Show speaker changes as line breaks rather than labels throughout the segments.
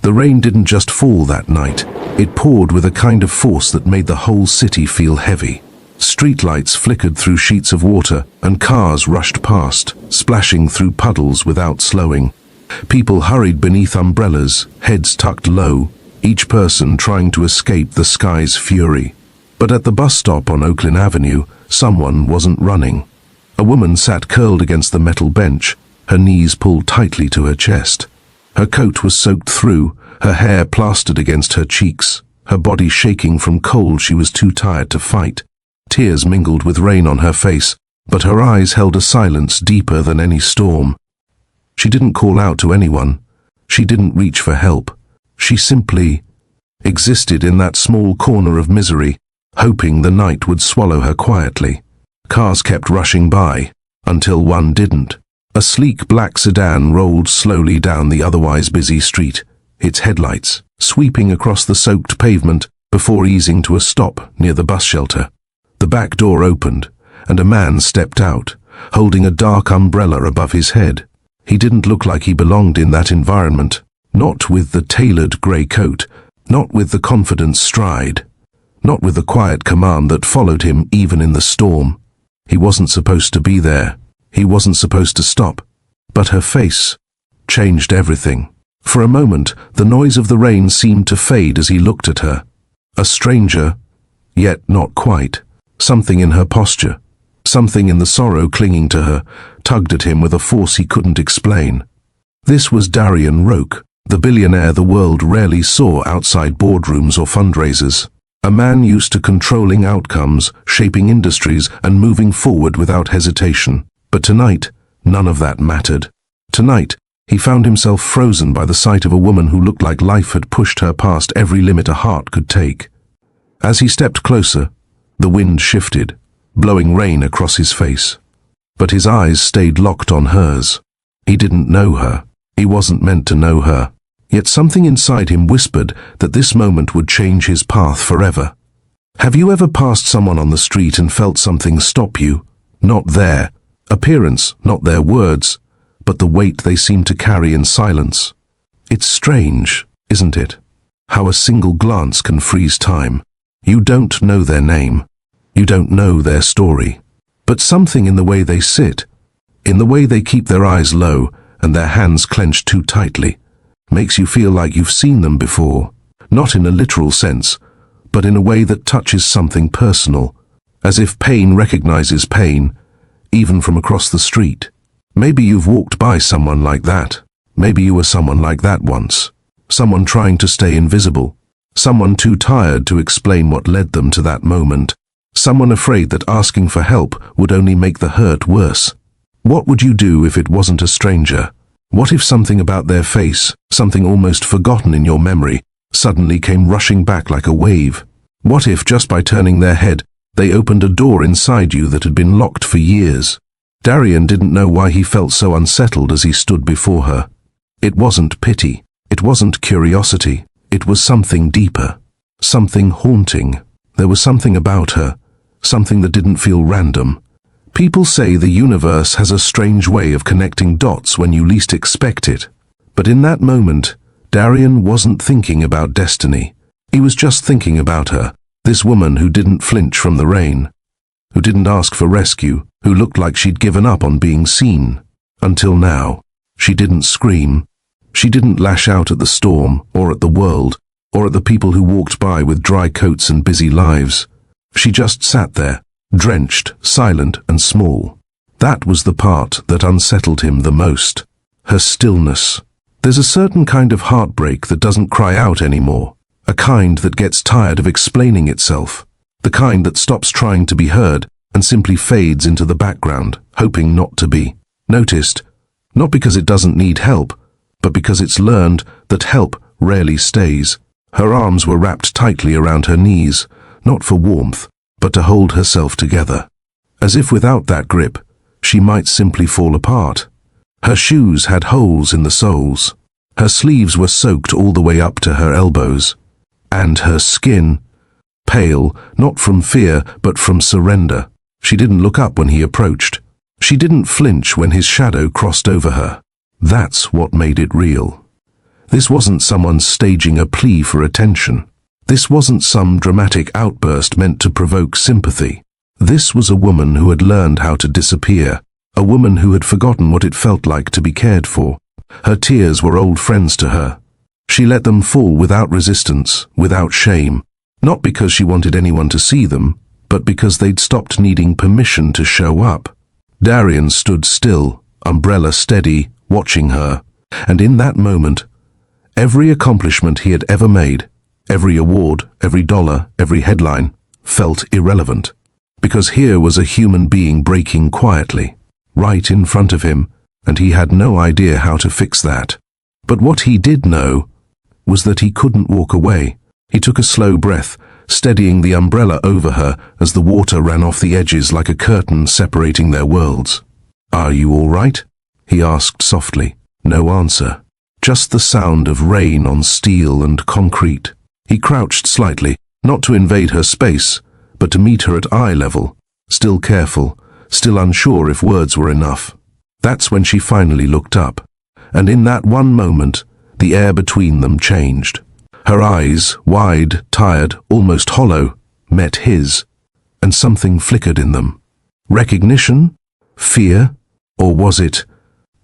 The rain didn't just fall that night, it poured with a kind of force that made the whole city feel heavy. Streetlights flickered through sheets of water, and cars rushed past, splashing through puddles without slowing. People hurried beneath umbrellas, heads tucked low, each person trying to escape the sky's fury. But at the bus stop on Oakland Avenue, someone wasn't running. A woman sat curled against the metal bench, her knees pulled tightly to her chest. Her coat was soaked through, her hair plastered against her cheeks, her body shaking from cold she was too tired to fight. Tears mingled with rain on her face, but her eyes held a silence deeper than any storm. She didn't call out to anyone. She didn't reach for help. She simply existed in that small corner of misery, hoping the night would swallow her quietly. Cars kept rushing by, until one didn't. A sleek black sedan rolled slowly down the otherwise busy street, its headlights sweeping across the soaked pavement before easing to a stop near the bus shelter. The back door opened, and a man stepped out, holding a dark umbrella above his head. He didn't look like he belonged in that environment, not with the tailored grey coat, not with the confident stride, not with the quiet command that followed him even in the storm. He wasn't supposed to be there. He wasn't supposed to stop. But her face changed everything. For a moment, the noise of the rain seemed to fade as he looked at her. A stranger, yet not quite. Something in her posture, something in the sorrow clinging to her, tugged at him with a force he couldn't explain. This was Darian Roque, the billionaire the world rarely saw outside boardrooms or fundraisers. A man used to controlling outcomes, shaping industries, and moving forward without hesitation. But tonight, none of that mattered. Tonight, he found himself frozen by the sight of a woman who looked like life had pushed her past every limit a heart could take. As he stepped closer, the wind shifted, blowing rain across his face. But his eyes stayed locked on hers. He didn't know her. He wasn't meant to know her. Yet something inside him whispered that this moment would change his path forever. Have you ever passed someone on the street and felt something stop you? Not their appearance, not their words, but the weight they seem to carry in silence. It's strange, isn't it? How a single glance can freeze time. You don't know their name. You don't know their story. But something in the way they sit, in the way they keep their eyes low and their hands clenched too tightly, makes you feel like you've seen them before. Not in a literal sense, but in a way that touches something personal, as if pain recognizes pain, even from across the street. Maybe you've walked by someone like that. Maybe you were someone like that once. Someone trying to stay invisible. Someone too tired to explain what led them to that moment. Someone afraid that asking for help would only make the hurt worse. What would you do if it wasn't a stranger? What if something about their face, something almost forgotten in your memory, suddenly came rushing back like a wave? What if, just by turning their head, they opened a door inside you that had been locked for years? Darian didn't know why he felt so unsettled as he stood before her. It wasn't pity. It wasn't curiosity. It was something deeper. Something haunting. There was something about her. Something that didn't feel random. People say the universe has a strange way of connecting dots when you least expect it. But in that moment, Darian wasn't thinking about destiny. He was just thinking about her, this woman who didn't flinch from the rain, who didn't ask for rescue, who looked like she'd given up on being seen. Until now. She didn't scream. She didn't lash out at the storm, or at the world, or at the people who walked by with dry coats and busy lives. She just sat there, drenched, silent and small. That was the part that unsettled him the most. Her stillness. There's a certain kind of heartbreak that doesn't cry out anymore. A kind that gets tired of explaining itself. The kind that stops trying to be heard and simply fades into the background, hoping not to be noticed. Not because it doesn't need help, but because it's learned that help rarely stays. Her arms were wrapped tightly around her knees, not for warmth, but to hold herself together. As if without that grip, she might simply fall apart. Her shoes had holes in the soles. Her sleeves were soaked all the way up to her elbows. And her skin, pale, not from fear, but from surrender. She didn't look up when he approached. She didn't flinch when his shadow crossed over her. That's what made it real. This wasn't someone staging a plea for attention. This wasn't some dramatic outburst meant to provoke sympathy. This was a woman who had learned how to disappear, a woman who had forgotten what it felt like to be cared for. Her tears were old friends to her. She let them fall without resistance, without shame, not because she wanted anyone to see them, but because they'd stopped needing permission to show up. Darian stood still, umbrella steady, watching her, and in that moment, every accomplishment he had ever made, every award, every dollar, every headline, felt irrelevant. Because here was a human being breaking quietly, right in front of him, and he had no idea how to fix that. But what he did know was that he couldn't walk away. He took a slow breath, steadying the umbrella over her as the water ran off the edges like a curtain separating their worlds. "Are you all right?" he asked softly. No answer. Just the sound of rain on steel and concrete. He crouched slightly, not to invade her space, but to meet her at eye level, still careful, still unsure if words were enough. That's when she finally looked up, and in that one moment, the air between them changed. Her eyes, wide, tired, almost hollow, met his, and something flickered in them. Recognition? Fear? Or was it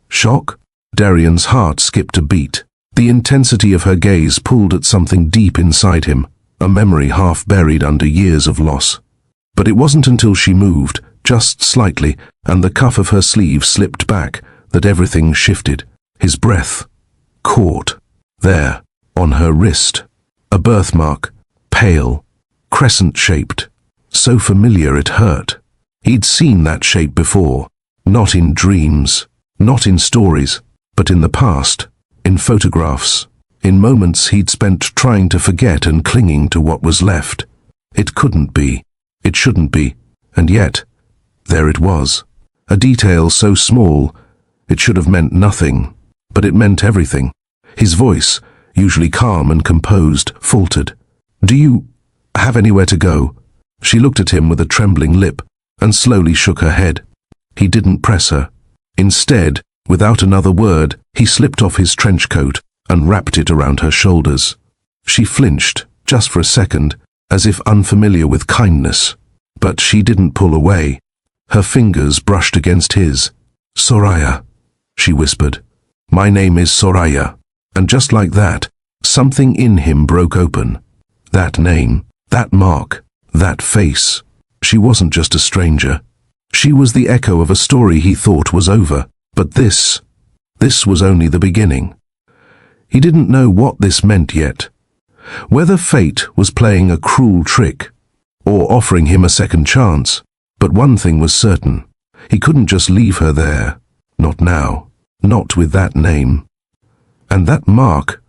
shock? Darian's heart skipped a beat. The intensity of her gaze pulled at something deep inside him, a memory half buried under years of loss. But it wasn't until she moved, just slightly, and the cuff of her sleeve slipped back, that everything shifted. His breath caught. There, on her wrist, a birthmark, pale, crescent-shaped, so familiar it hurt. He'd seen that shape before, not in dreams, not in stories, but in the past, in photographs, in moments he'd spent trying to forget and clinging to what was left. It couldn't be, it shouldn't be, and yet, there it was. A detail so small, it should have meant nothing, but it meant everything. His voice, usually calm and composed, faltered. "Do you have anywhere to go?" She looked at him with a trembling lip and slowly shook her head. He didn't press her. Instead, without another word, he slipped off his trench coat and wrapped it around her shoulders. She flinched, just for a second, as if unfamiliar with kindness. But she didn't pull away. Her fingers brushed against his. "Soraya," she whispered. "My name is Soraya." And just like that, something in him broke open. That name, that mark, that face. She wasn't just a stranger. She was the echo of a story he thought was over. But this was only the beginning. He didn't know what this meant yet. Whether fate was playing a cruel trick, or offering him a second chance. But one thing was certain. He couldn't just leave her there. Not now. Not with that name. And that mark,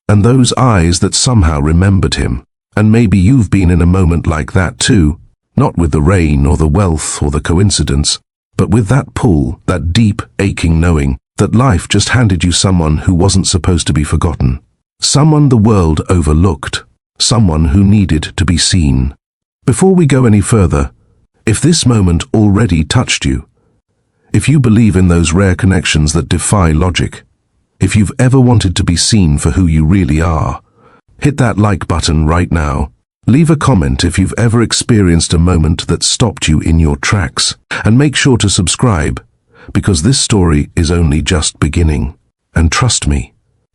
and those eyes that somehow remembered him. And maybe you've been in a moment like that too, not with the rain or the wealth or the coincidence, but with that pull, that deep, aching knowing that life just handed you someone who wasn't supposed to be forgotten. Someone the world overlooked. Someone who needed to be seen. Before we go any further, if this moment already touched you, if you believe in those rare connections that defy logic, if you've ever wanted to be seen for who you really are, hit that like button right now. Leave a comment if you've ever experienced a moment that stopped you in your tracks. And make sure to subscribe, because this story is only just beginning. And trust me,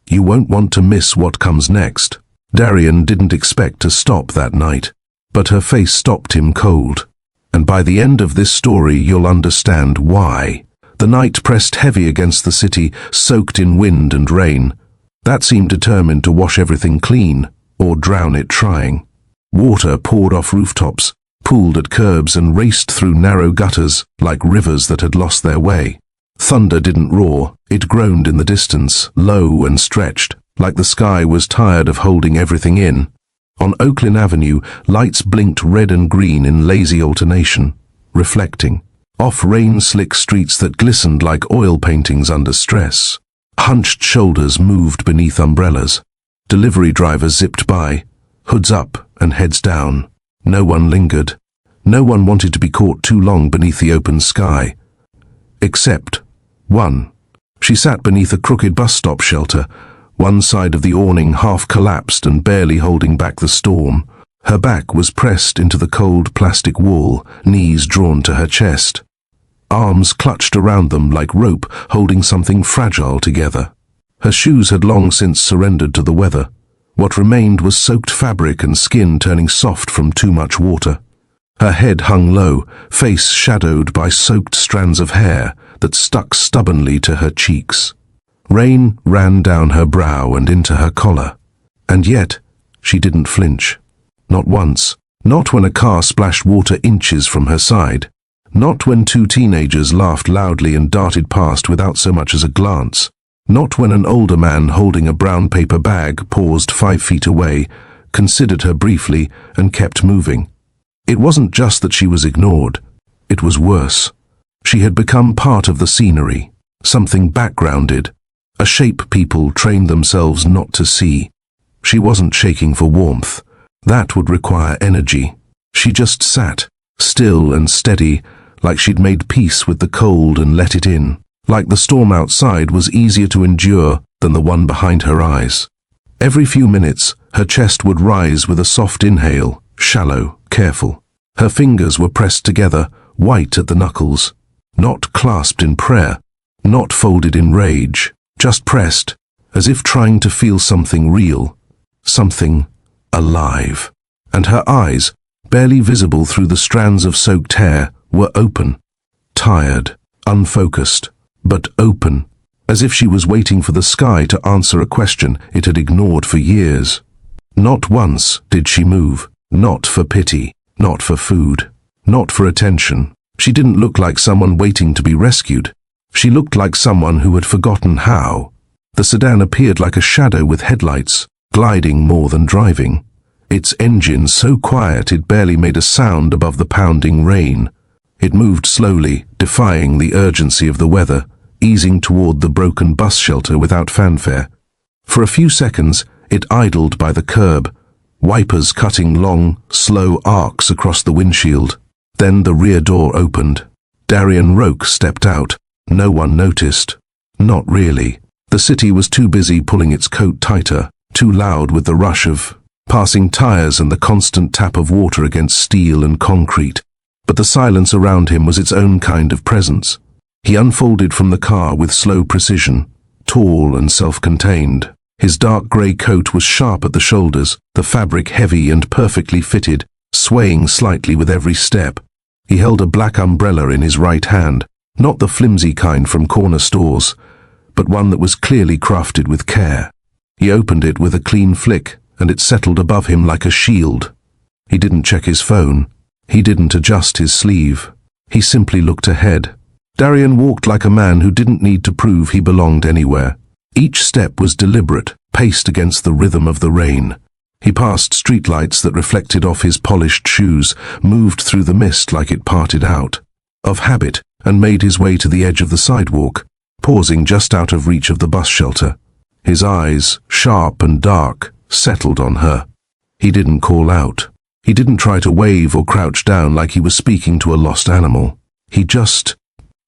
you won't want to miss what comes next. Darian didn't expect to stop that night, but her face stopped him cold. And by the end of this story, you'll understand why. The night pressed heavy against the city, soaked in wind and rain. That seemed determined to wash everything clean, or drown it trying. Water poured off rooftops, pooled at curbs and raced through narrow gutters like rivers that had lost their way. Thunder didn't roar, it groaned in the distance, low and stretched, like the sky was tired of holding everything in. On Oakland Avenue, lights blinked red and green in lazy alternation, reflecting off rain-slick streets that glistened like oil paintings under stress. Hunched shoulders moved beneath umbrellas. Delivery drivers zipped by, hoods up and heads down. No one lingered. No one wanted to be caught too long beneath the open sky. Except one. She sat beneath a crooked bus stop shelter, one side of the awning half collapsed and barely holding back the storm. Her back was pressed into the cold plastic wall, knees drawn to her chest. Arms clutched around them like rope holding something fragile together. Her shoes had long since surrendered to the weather. What remained was soaked fabric and skin turning soft from too much water. Her head hung low, face shadowed by soaked strands of hair that stuck stubbornly to her cheeks. Rain ran down her brow and into her collar. And yet, she didn't flinch. Not once. Not when a car splashed water inches from her side. Not when two teenagers laughed loudly and darted past without so much as a glance. Not when an older man holding a brown paper bag paused 5 feet away, considered her briefly, and kept moving. It wasn't just that she was ignored. It was worse. She had become part of the scenery, something backgrounded, a shape people trained themselves not to see. She wasn't shaking for warmth. That would require energy. She just sat, still and steady, like she'd made peace with the cold and let it in, like the storm outside was easier to endure than the one behind her eyes. Every few minutes, her chest would rise with a soft inhale, shallow, careful. Her fingers were pressed together, white at the knuckles, not clasped in prayer, not folded in rage, just pressed, as if trying to feel something real, something alive. And her eyes, barely visible through the strands of soaked hair, were open, tired, unfocused, but open, as if she was waiting for the sky to answer a question it had ignored for years. Not once did she move, not for pity, not for food, not for attention. She didn't look like someone waiting to be rescued. She looked like someone who had forgotten how. The sedan appeared like a shadow with headlights, gliding more than driving. Its engine so quiet it barely made a sound above the pounding rain. It moved slowly, defying the urgency of the weather, easing toward the broken bus shelter without fanfare. For a few seconds, it idled by the curb, wipers cutting long, slow arcs across the windshield. Then the rear door opened. Darian Roque stepped out. No one noticed. Not really. The city was too busy pulling its coat tighter, too loud with the rush of passing tires and the constant tap of water against steel and concrete. But the silence around him was its own kind of presence. He unfolded from the car with slow precision, tall and self-contained. His dark grey coat was sharp at the shoulders, the fabric heavy and perfectly fitted, swaying slightly with every step. He held a black umbrella in his right hand, not the flimsy kind from corner stores, but one that was clearly crafted with care. He opened it with a clean flick, and it settled above him like a shield. He didn't check his phone. He didn't adjust his sleeve. He simply looked ahead. Darian walked like a man who didn't need to prove he belonged anywhere. Each step was deliberate, paced against the rhythm of the rain. He passed streetlights that reflected off his polished shoes, moved through the mist like it parted out of habit, and made his way to the edge of the sidewalk, pausing just out of reach of the bus shelter. His eyes, sharp and dark, settled on her. He didn't call out. He didn't try to wave or crouch down like he was speaking to a lost animal. He just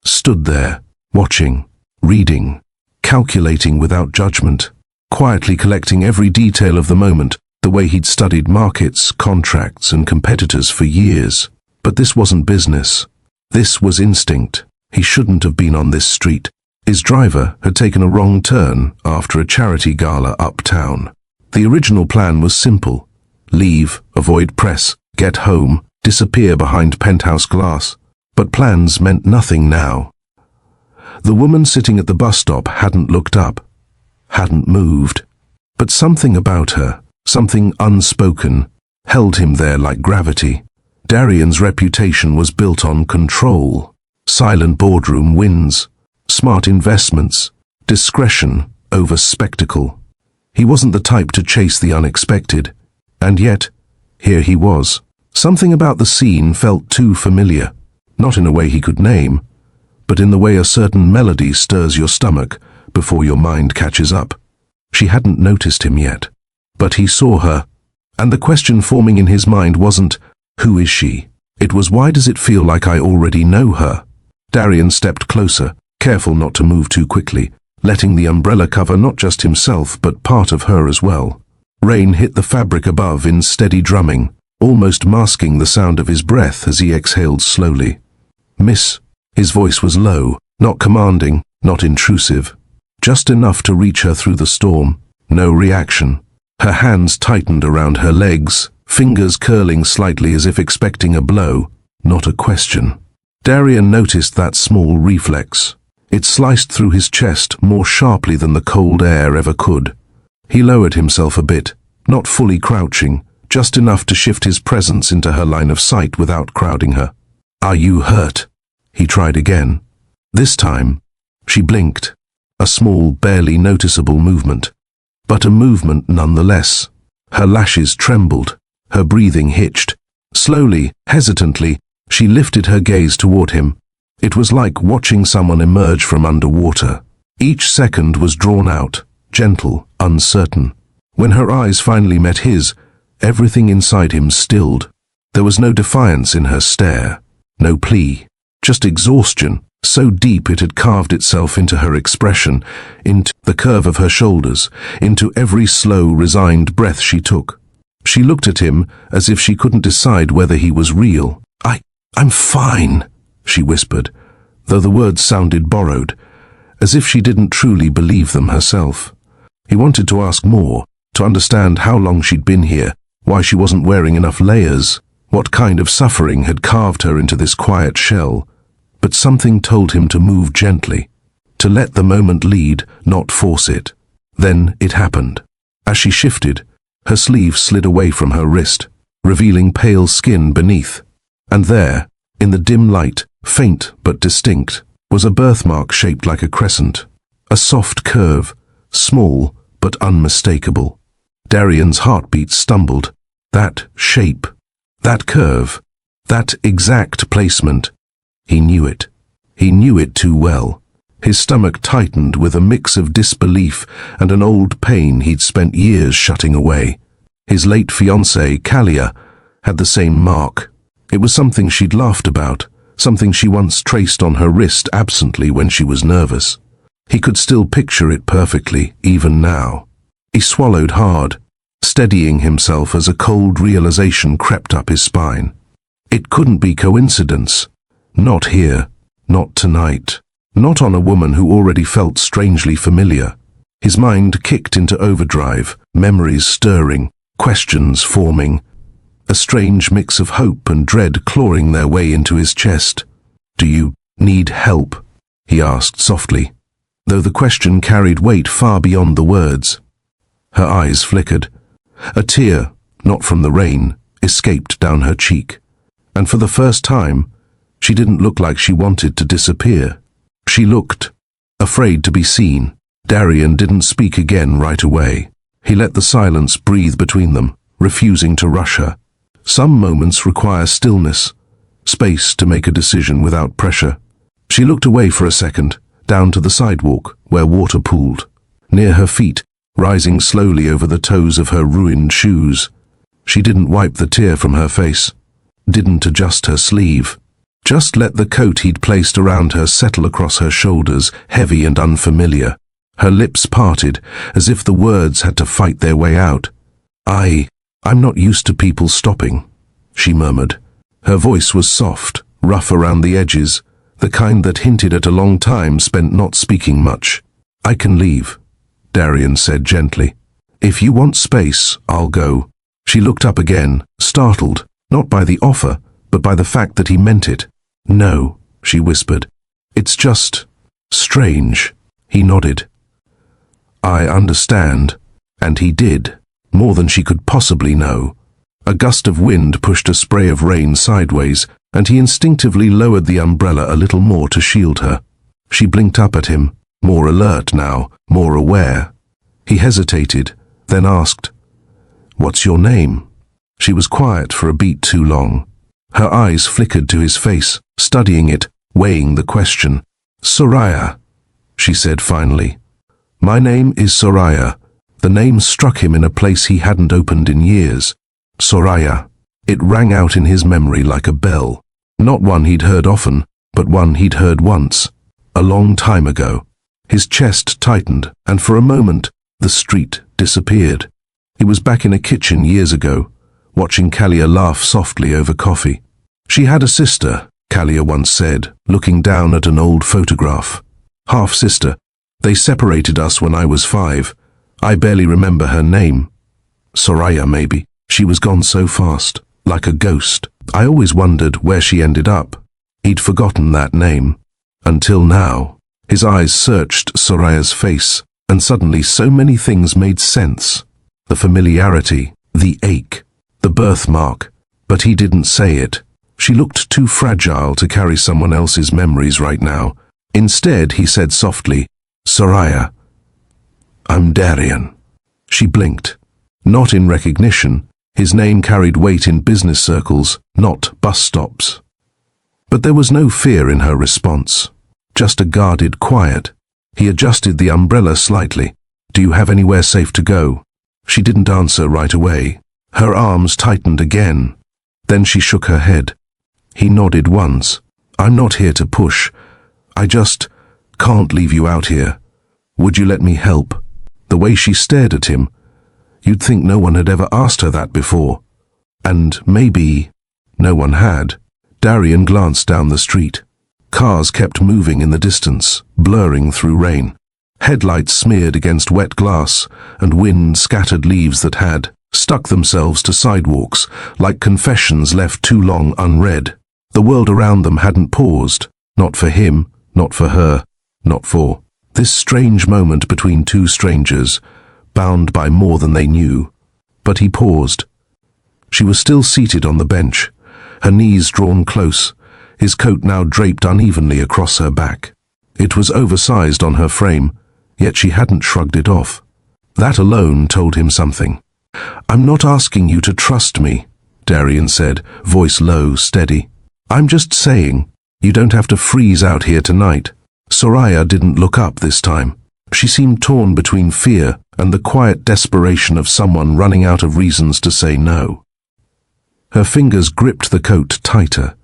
stood there, watching, reading, calculating without judgment, quietly collecting every detail of the moment, the way he'd studied markets, contracts, and competitors for years. But this wasn't business. This was instinct. He shouldn't have been on this street. His driver had taken a wrong turn after a charity gala uptown. The original plan was simple. Leave, avoid press, get home, disappear behind penthouse glass. But plans meant nothing now. The woman sitting at the bus stop hadn't looked up, hadn't moved. But something about her, something unspoken, held him there like gravity. Darian's reputation was built on control, silent boardroom wins, smart investments, discretion over spectacle. He wasn't the type to chase the unexpected, and yet, here he was. Something about the scene felt too familiar, not in a way he could name, but in the way a certain melody stirs your stomach before your mind catches up. She hadn't noticed him yet, but he saw her, and the question forming in his mind wasn't, who is she? It was, why does it feel like I already know her? Darian stepped closer, careful not to move too quickly, letting the umbrella cover not just himself but part of her as well. Rain hit the fabric above in steady drumming, almost masking the sound of his breath as he exhaled slowly. "Miss," his voice was low, not commanding, not intrusive. Just enough to reach her through the storm. No reaction. Her hands tightened around her legs, fingers curling slightly as if expecting a blow, not a question. Darian noticed that small reflex. It sliced through his chest more sharply than the cold air ever could. He lowered himself a bit, not fully crouching, just enough to shift his presence into her line of sight without crowding her. "Are you hurt?" He tried again. This time, she blinked. A small, barely noticeable movement. But a movement nonetheless. Her lashes trembled, her breathing hitched. Slowly, hesitantly, she lifted her gaze toward him. It was like watching someone emerge from underwater. Each second was drawn out, gentle, uncertain. When her eyes finally met his, everything inside him stilled. There was no defiance in her stare, no plea, just exhaustion, so deep it had carved itself into her expression, into the curve of her shoulders, into every slow, resigned breath she took. She looked at him as if she couldn't decide whether he was real. I'm fine," she whispered, though the words sounded borrowed, as if she didn't truly believe them herself. He wanted to ask more, to understand how long she'd been here, why she wasn't wearing enough layers, what kind of suffering had carved her into this quiet shell. But something told him to move gently, to let the moment lead, not force it. Then it happened. As she shifted, her sleeve slid away from her wrist, revealing pale skin beneath. And there, in the dim light, faint but distinct, was a birthmark shaped like a crescent. A soft curve, small but unmistakable. Darian's heartbeat stumbled. That shape, that curve, that exact placement. He knew it. He knew it too well. His stomach tightened with a mix of disbelief and an old pain he'd spent years shutting away. His late fiancée, Kalia, had the same mark. It was something she'd laughed about, something she once traced on her wrist absently when she was nervous. He could still picture it perfectly, even now. He swallowed hard, steadying himself as a cold realization crept up his spine. It couldn't be coincidence. Not here, not tonight, not on a woman who already felt strangely familiar. His mind kicked into overdrive, memories stirring, questions forming. A strange mix of hope and dread clawing their way into his chest. "Do you need help?" he asked softly, though the question carried weight far beyond the words. Her eyes flickered. A tear, not from the rain, escaped down her cheek. And for the first time, she didn't look like she wanted to disappear. She looked afraid to be seen. Darian didn't speak again right away. He let the silence breathe between them, refusing to rush her. Some moments require stillness, space to make a decision without pressure. She looked away for a second, down to the sidewalk where water pooled. Near her feet, rising slowly over the toes of her ruined shoes. She didn't wipe the tear from her face, didn't adjust her sleeve. Just let the coat he'd placed around her settle across her shoulders, heavy and unfamiliar. Her lips parted, as if the words had to fight their way out. I'm not used to people stopping," she murmured. Her voice was soft, rough around the edges, the kind that hinted at a long time spent not speaking much. "I can leave," Darian said gently. "If you want space, I'll go." She looked up again, startled, not by the offer, but by the fact that he meant it. "No," she whispered. "It's just strange." He nodded. "I understand." And he did. More than she could possibly know. A gust of wind pushed a spray of rain sideways, and he instinctively lowered the umbrella a little more to shield her. She blinked up at him, more alert now, more aware. He hesitated, then asked, "What's your name?" She was quiet for a beat too long. Her eyes flickered to his face, studying it, weighing the question. "Soraya," she said finally. "My name is Soraya." The name struck him in a place he hadn't opened in years. Soraya. It rang out in his memory like a bell. Not one he'd heard often, but one he'd heard once, a long time ago. His chest tightened, and for a moment, the street disappeared. He was back in a kitchen years ago, watching Kalia laugh softly over coffee. She had a sister, Kalia once said, looking down at an old photograph. Half-sister. They separated us when I was 5. I barely remember her name. Soraya, maybe. She was gone so fast, like a ghost. I always wondered where she ended up. He'd forgotten that name. Until now. His eyes searched Soraya's face, and suddenly so many things made sense. The familiarity, the ache, the birthmark. But he didn't say it. She looked too fragile to carry someone else's memories right now. Instead, he said softly, "Soraya, I'm Darian." She blinked. Not in recognition. His name carried weight in business circles, not bus stops. But there was no fear in her response. Just a guarded quiet. He adjusted the umbrella slightly. "Do you have anywhere safe to go?" She didn't answer right away. Her arms tightened again. Then she shook her head. He nodded once. "I'm not here to push. I just can't leave you out here. Would you let me help?" The way she stared at him, you'd think no one had ever asked her that before. And maybe no one had. Darian glanced down the street. Cars kept moving in the distance, blurring through rain. Headlights smeared against wet glass, and wind scattered leaves that had stuck themselves to sidewalks, like confessions left too long unread. The world around them hadn't paused, not for him, not for her, not for this strange moment between two strangers, bound by more than they knew. But he paused. She was still seated on the bench, her knees drawn close, his coat now draped unevenly across her back. It was oversized on her frame, yet she hadn't shrugged it off. That alone told him something. "I'm not asking you to trust me," Darian said, voice low, steady. "I'm just saying, you don't have to freeze out here tonight." Soraya didn't look up this time. She seemed torn between fear and the quiet desperation of someone running out of reasons to say no. Her fingers gripped the coat tighter.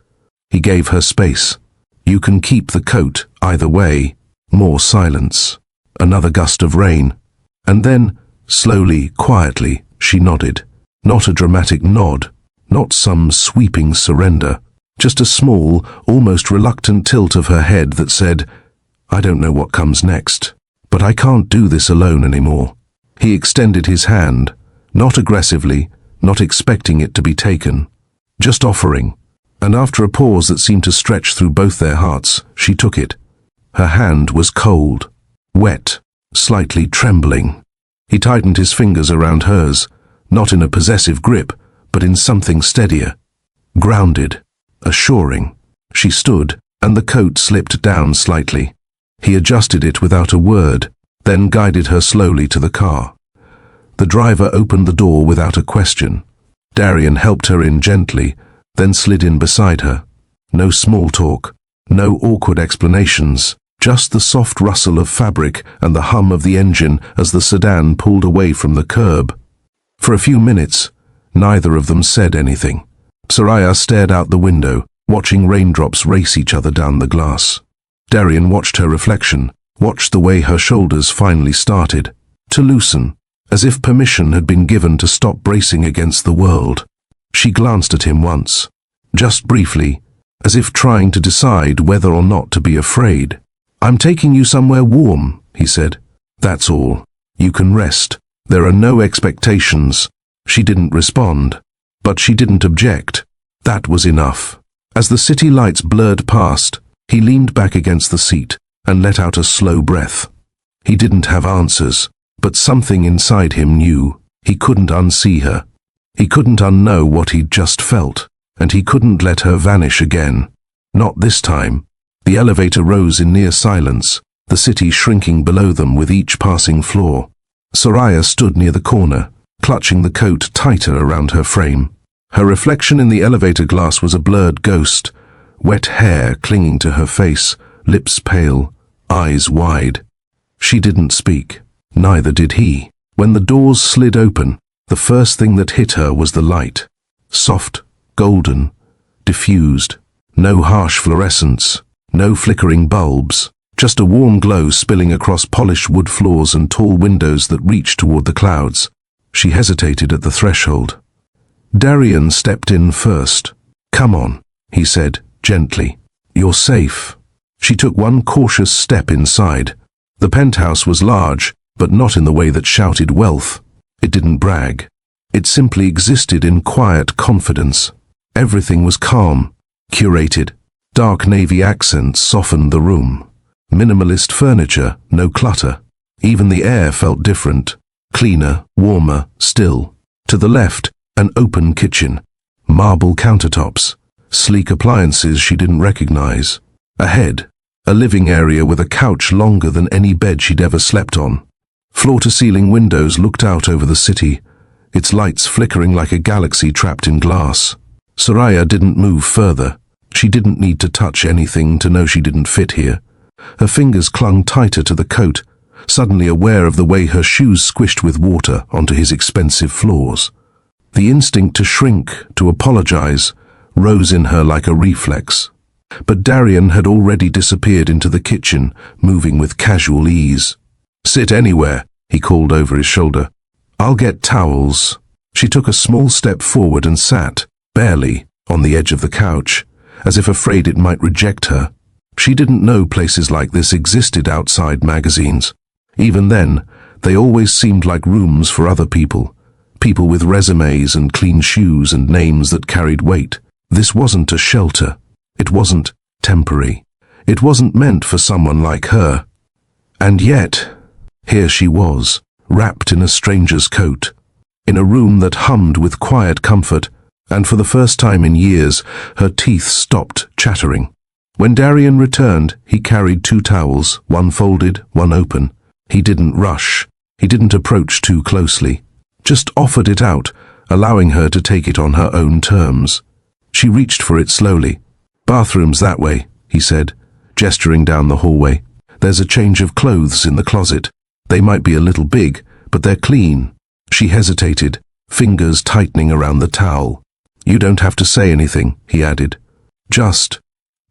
He gave her space. "You can keep the coat either way." More silence. Another gust of rain. And then, slowly, quietly, she nodded. Not a dramatic nod, not some sweeping surrender. Just a small, almost reluctant tilt of her head that said, "I don't know what comes next, but I can't do this alone anymore." He extended his hand, not aggressively, not expecting it to be taken, just offering. And after a pause that seemed to stretch through both their hearts, she took it. Her hand was cold, wet, slightly trembling. He tightened his fingers around hers, not in a possessive grip, but in something steadier, grounded, assuring. She stood, and the coat slipped down slightly. He adjusted it without a word, then guided her slowly to the car. The driver opened the door without a question. Darian helped her in gently, then slid in beside her. No small talk, no awkward explanations, just the soft rustle of fabric and the hum of the engine as the sedan pulled away from the curb. For a few minutes, neither of them said anything. Soraya stared out the window, watching raindrops race each other down the glass. Darian watched her reflection, watched the way her shoulders finally started to loosen, as if permission had been given to stop bracing against the world. She glanced at him once, just briefly, as if trying to decide whether or not to be afraid. "I'm taking you somewhere warm," he said. "That's all. You can rest. There are no expectations." She didn't respond, but she didn't object. That was enough. As the city lights blurred past, he leaned back against the seat and let out a slow breath. He didn't have answers, but something inside him knew. He couldn't unsee her. He couldn't unknow what he'd just felt, and he couldn't let her vanish again. Not this time. The elevator rose in near silence, the city shrinking below them with each passing floor. Soraya stood near the corner, clutching the coat tighter around her frame. Her reflection in the elevator glass was a blurred ghost, wet hair clinging to her face, lips pale, eyes wide. She didn't speak. Neither did he. When the doors slid open, the first thing that hit her was the light. Soft, golden, diffused. No harsh fluorescence, no flickering bulbs, just a warm glow spilling across polished wood floors and tall windows that reached toward the clouds. She hesitated at the threshold. Darian stepped in first. "Come on," he said, gently. "You're safe." She took one cautious step inside. The penthouse was large, but not in the way that shouted wealth. It didn't brag. It simply existed in quiet confidence. Everything was calm, curated. Dark navy accents softened the room. Minimalist furniture, no clutter. Even the air felt different. Cleaner, warmer, still. To the left, an open kitchen. Marble countertops. Sleek appliances she didn't recognize. Ahead, a living area with a couch longer than any bed she'd ever slept on. Floor-to-ceiling windows looked out over the city, its lights flickering like a galaxy trapped in glass. Soraya didn't move further. She didn't need to touch anything to know she didn't fit here. Her fingers clung tighter to the coat, suddenly aware of the way her shoes squished with water onto his expensive floors. The instinct to shrink, to apologize, rose in her like a reflex. But Darian had already disappeared into the kitchen, moving with casual ease. "Sit anywhere," he called over his shoulder. "I'll get towels." She took a small step forward and sat, barely, on the edge of the couch, as if afraid it might reject her. She didn't know places like this existed outside magazines. Even then, they always seemed like rooms for other people. People with resumes and clean shoes and names that carried weight. This wasn't a shelter. It wasn't temporary. It wasn't meant for someone like her. And yet, here she was, wrapped in a stranger's coat, in a room that hummed with quiet comfort, and for the first time in years, her teeth stopped chattering. When Darian returned, he carried 2 towels, one folded, one open. He didn't rush. He didn't approach too closely. Just offered it out, allowing her to take it on her own terms. She reached for it slowly. "Bathroom's that way," he said, gesturing down the hallway. "There's a change of clothes in the closet. They might be a little big, but they're clean." She hesitated, fingers tightening around the towel. "You don't have to say anything," he added. "Just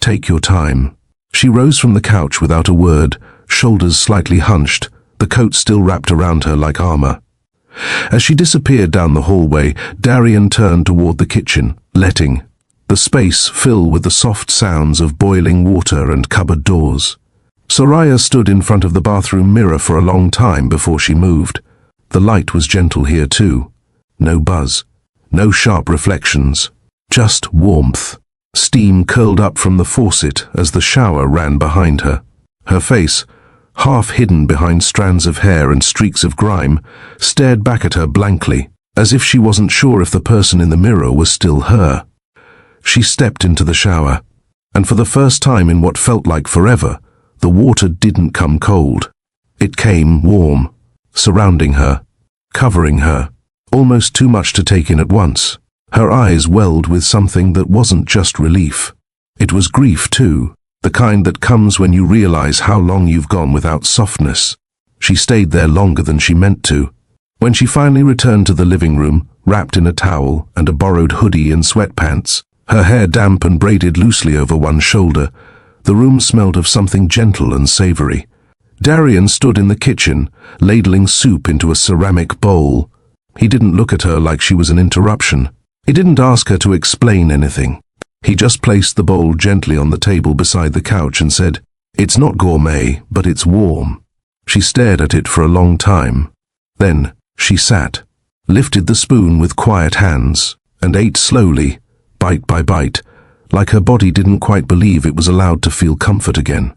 take your time." She rose from the couch without a word, shoulders slightly hunched, the coat still wrapped around her like armor. As she disappeared down the hallway, Darian turned toward the kitchen, letting the space fill with the soft sounds of boiling water and cupboard doors. Soraya stood in front of the bathroom mirror for a long time before she moved. The light was gentle here too. No buzz, no sharp reflections, just warmth. Steam curled up from the faucet as the shower ran behind her. Her face, half hidden behind strands of hair and streaks of grime, stared back at her blankly, as if she wasn't sure if the person in the mirror was still her. She stepped into the shower, and for the first time in what felt like forever, the water didn't come cold. It came warm, surrounding her, covering her, almost too much to take in at once. Her eyes welled with something that wasn't just relief. It was grief too, the kind that comes when you realize how long you've gone without softness. She stayed there longer than she meant to. When she finally returned to the living room, wrapped in a towel and a borrowed hoodie and sweatpants, her hair damp and braided loosely over one shoulder, the room smelled of something gentle and savory. Darian stood in the kitchen, ladling soup into a ceramic bowl. He didn't look at her like she was an interruption. He didn't ask her to explain anything. He just placed the bowl gently on the table beside the couch and said, "It's not gourmet, but it's warm." She stared at it for a long time. Then she sat, lifted the spoon with quiet hands, and ate slowly, bite by bite, like her body didn't quite believe it was allowed to feel comfort again.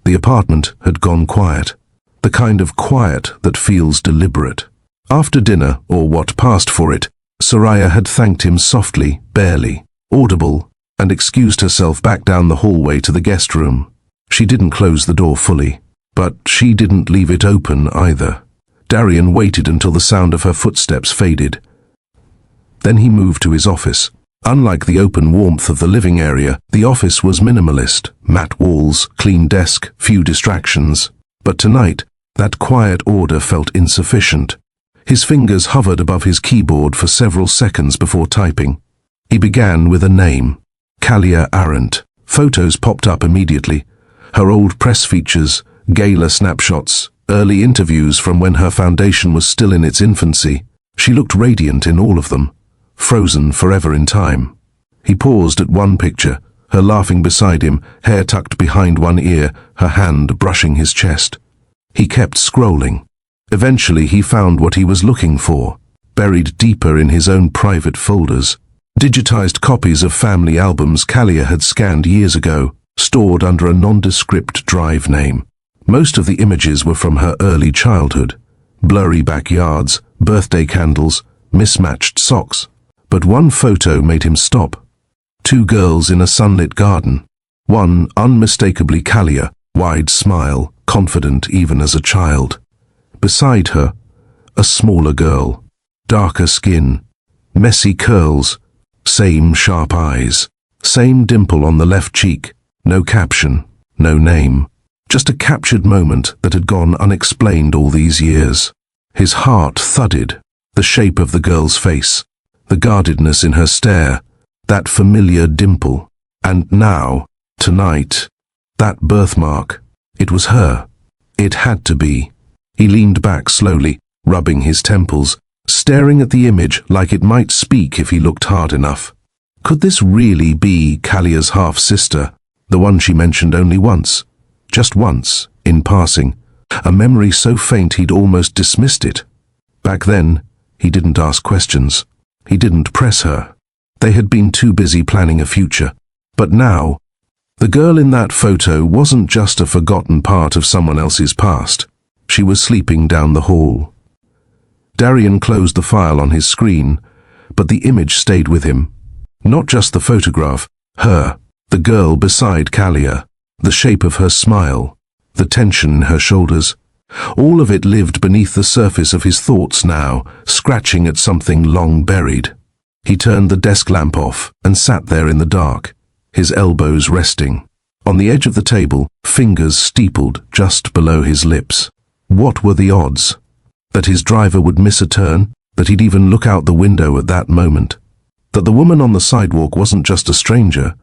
The apartment had gone quiet, the kind of quiet that feels deliberate. After dinner, or what passed for it, Soraya had thanked him softly, barely audible, and excused herself back down the hallway to the guest room. She didn't close the door fully, but she didn't leave it open either. Darian waited until the sound of her footsteps faded. Then he moved to his office. Unlike the open warmth of the living area, the office was minimalist, matte walls, clean desk, few distractions. But tonight, that quiet order felt insufficient. His fingers hovered above his keyboard for several seconds before typing. He began with a name, Kalia Arendt. Photos popped up immediately. Her old press features, gala snapshots, early interviews from when her foundation was still in its infancy. She looked radiant in all of them, frozen forever in time. He paused at one picture, her laughing beside him, hair tucked behind one ear, her hand brushing his chest. He kept scrolling. Eventually he found what he was looking for, buried deeper in his own private folders. Digitized copies of family albums Kalia had scanned years ago, stored under a nondescript drive name. Most of the images were from her early childhood. Blurry backyards, birthday candles, mismatched socks. But one photo made him stop. Two girls in a sunlit garden. One unmistakably Kalia, wide smile, confident even as a child. Beside her, a smaller girl. Darker skin, messy curls, same sharp eyes, same dimple on the left cheek. No caption, no name. Just a captured moment that had gone unexplained all these years. His heart thudded. The shape of the girl's face, the guardedness in her stare, that familiar dimple. And now, tonight, that birthmark. It was her. It had to be. He leaned back slowly, rubbing his temples, staring at the image like it might speak if he looked hard enough. Could this really be Kalia's half-sister, the one she mentioned only once? Just once, in passing. A memory so faint he'd almost dismissed it. Back then, he didn't ask questions. He didn't press her. They had been too busy planning a future. But now, the girl in that photo wasn't just a forgotten part of someone else's past. She was sleeping down the hall. Darian closed the file on his screen, but the image stayed with him. Not just the photograph, her, the girl beside Kalia, the shape of her smile, the tension in her shoulders. All of it lived beneath the surface of his thoughts now, scratching at something long buried. He turned the desk lamp off and sat there in the dark, his elbows resting. On the edge of the table, fingers steepled just below his lips. What were the odds? That his driver would miss a turn? That he'd even look out the window at that moment? That the woman on the sidewalk wasn't just a stranger,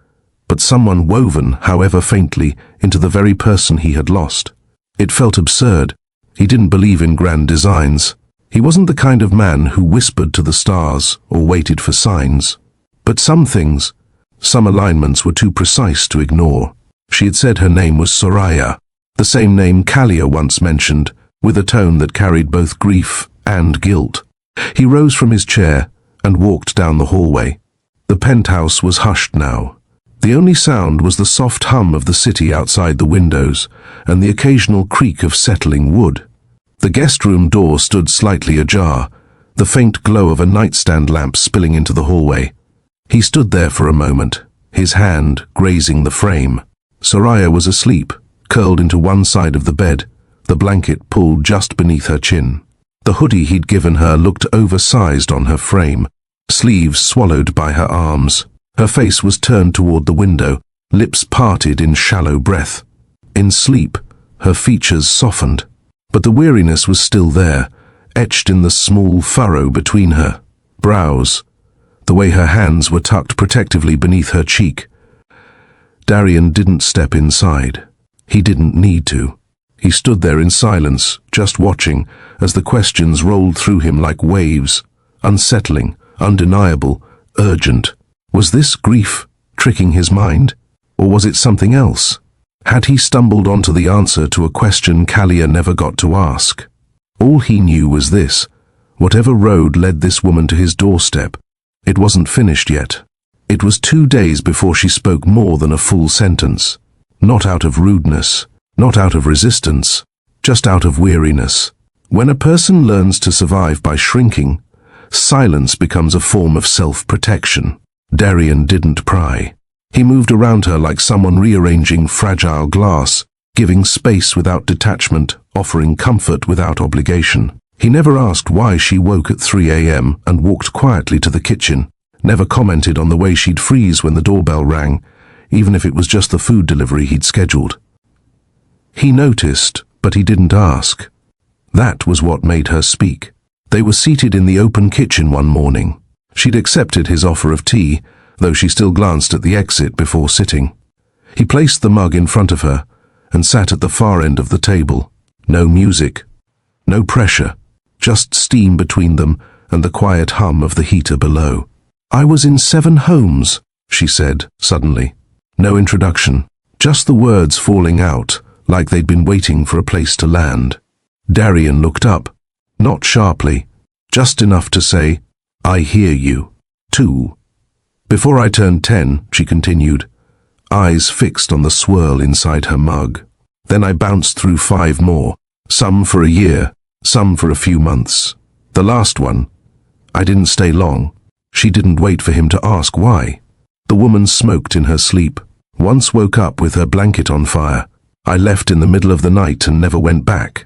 but someone woven, however faintly, into the very person he had lost? It felt absurd. He didn't believe in grand designs. He wasn't the kind of man who whispered to the stars or waited for signs. But some things, some alignments were too precise to ignore. She had said her name was Soraya, the same name Kalia once mentioned, with a tone that carried both grief and guilt. He rose from his chair and walked down the hallway. The penthouse was hushed now. The only sound was the soft hum of the city outside the windows and the occasional creak of settling wood. The guest room door stood slightly ajar, the faint glow of a nightstand lamp spilling into the hallway. He stood there for a moment, his hand grazing the frame. Soraya was asleep, curled into one side of the bed, the blanket pulled just beneath her chin. The hoodie he'd given her looked oversized on her frame, sleeves swallowed by her arms. Her face was turned toward the window, lips parted in shallow breath. In sleep, her features softened, but the weariness was still there, etched in the small furrow between her brows, the way her hands were tucked protectively beneath her cheek. Darian didn't step inside. He didn't need to. He stood there in silence, just watching, as the questions rolled through him like waves, unsettling, undeniable, urgent. Was this grief tricking his mind, or was it something else? Had he stumbled onto the answer to a question Kalia never got to ask? All he knew was this: whatever road led this woman to his doorstep, it wasn't finished yet. It was 2 days before she spoke more than a full sentence. Not out of rudeness, not out of resistance, just out of weariness. When a person learns to survive by shrinking, silence becomes a form of self-protection. Darian didn't pry. He moved around her like someone rearranging fragile glass, giving space without detachment, offering comfort without obligation. He never asked why she woke at 3 a.m. and walked quietly to the kitchen, never commented on the way she'd freeze when the doorbell rang, even if it was just the food delivery he'd scheduled. He noticed, but he didn't ask. That was what made her speak. They were seated in the open kitchen one morning. She'd accepted his offer of tea, though she still glanced at the exit before sitting. He placed the mug in front of her, and sat at the far end of the table. No music, no pressure, just steam between them and the quiet hum of the heater below. "I was in 7 homes," she said suddenly. No introduction, just the words falling out like they'd been waiting for a place to land. Darian looked up, not sharply, just enough to say, "I hear you, too." "Before I turned 10, she continued, eyes fixed on the swirl inside her mug. "Then I bounced through 5 more, some for a year, some for a few months. The last one, I didn't stay long." She didn't wait for him to ask why. The woman smoked in her sleep, once woke up with her blanket on fire. "I left in the middle of the night and never went back."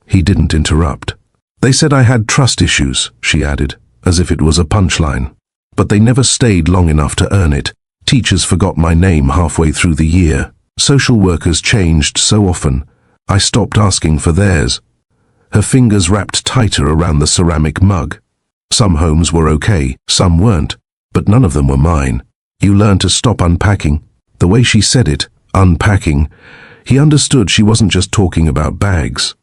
He didn't interrupt. "They said I had trust issues," she added, as if it was a punchline. "But they never stayed long enough to earn it. Teachers forgot my name halfway through the year. Social workers changed so often, I stopped asking for theirs." Her fingers wrapped tighter around the ceramic mug. "Some homes were okay, some weren't, but none of them were mine. You learn to stop unpacking." The way she said it, unpacking, he understood she wasn't just talking about bags.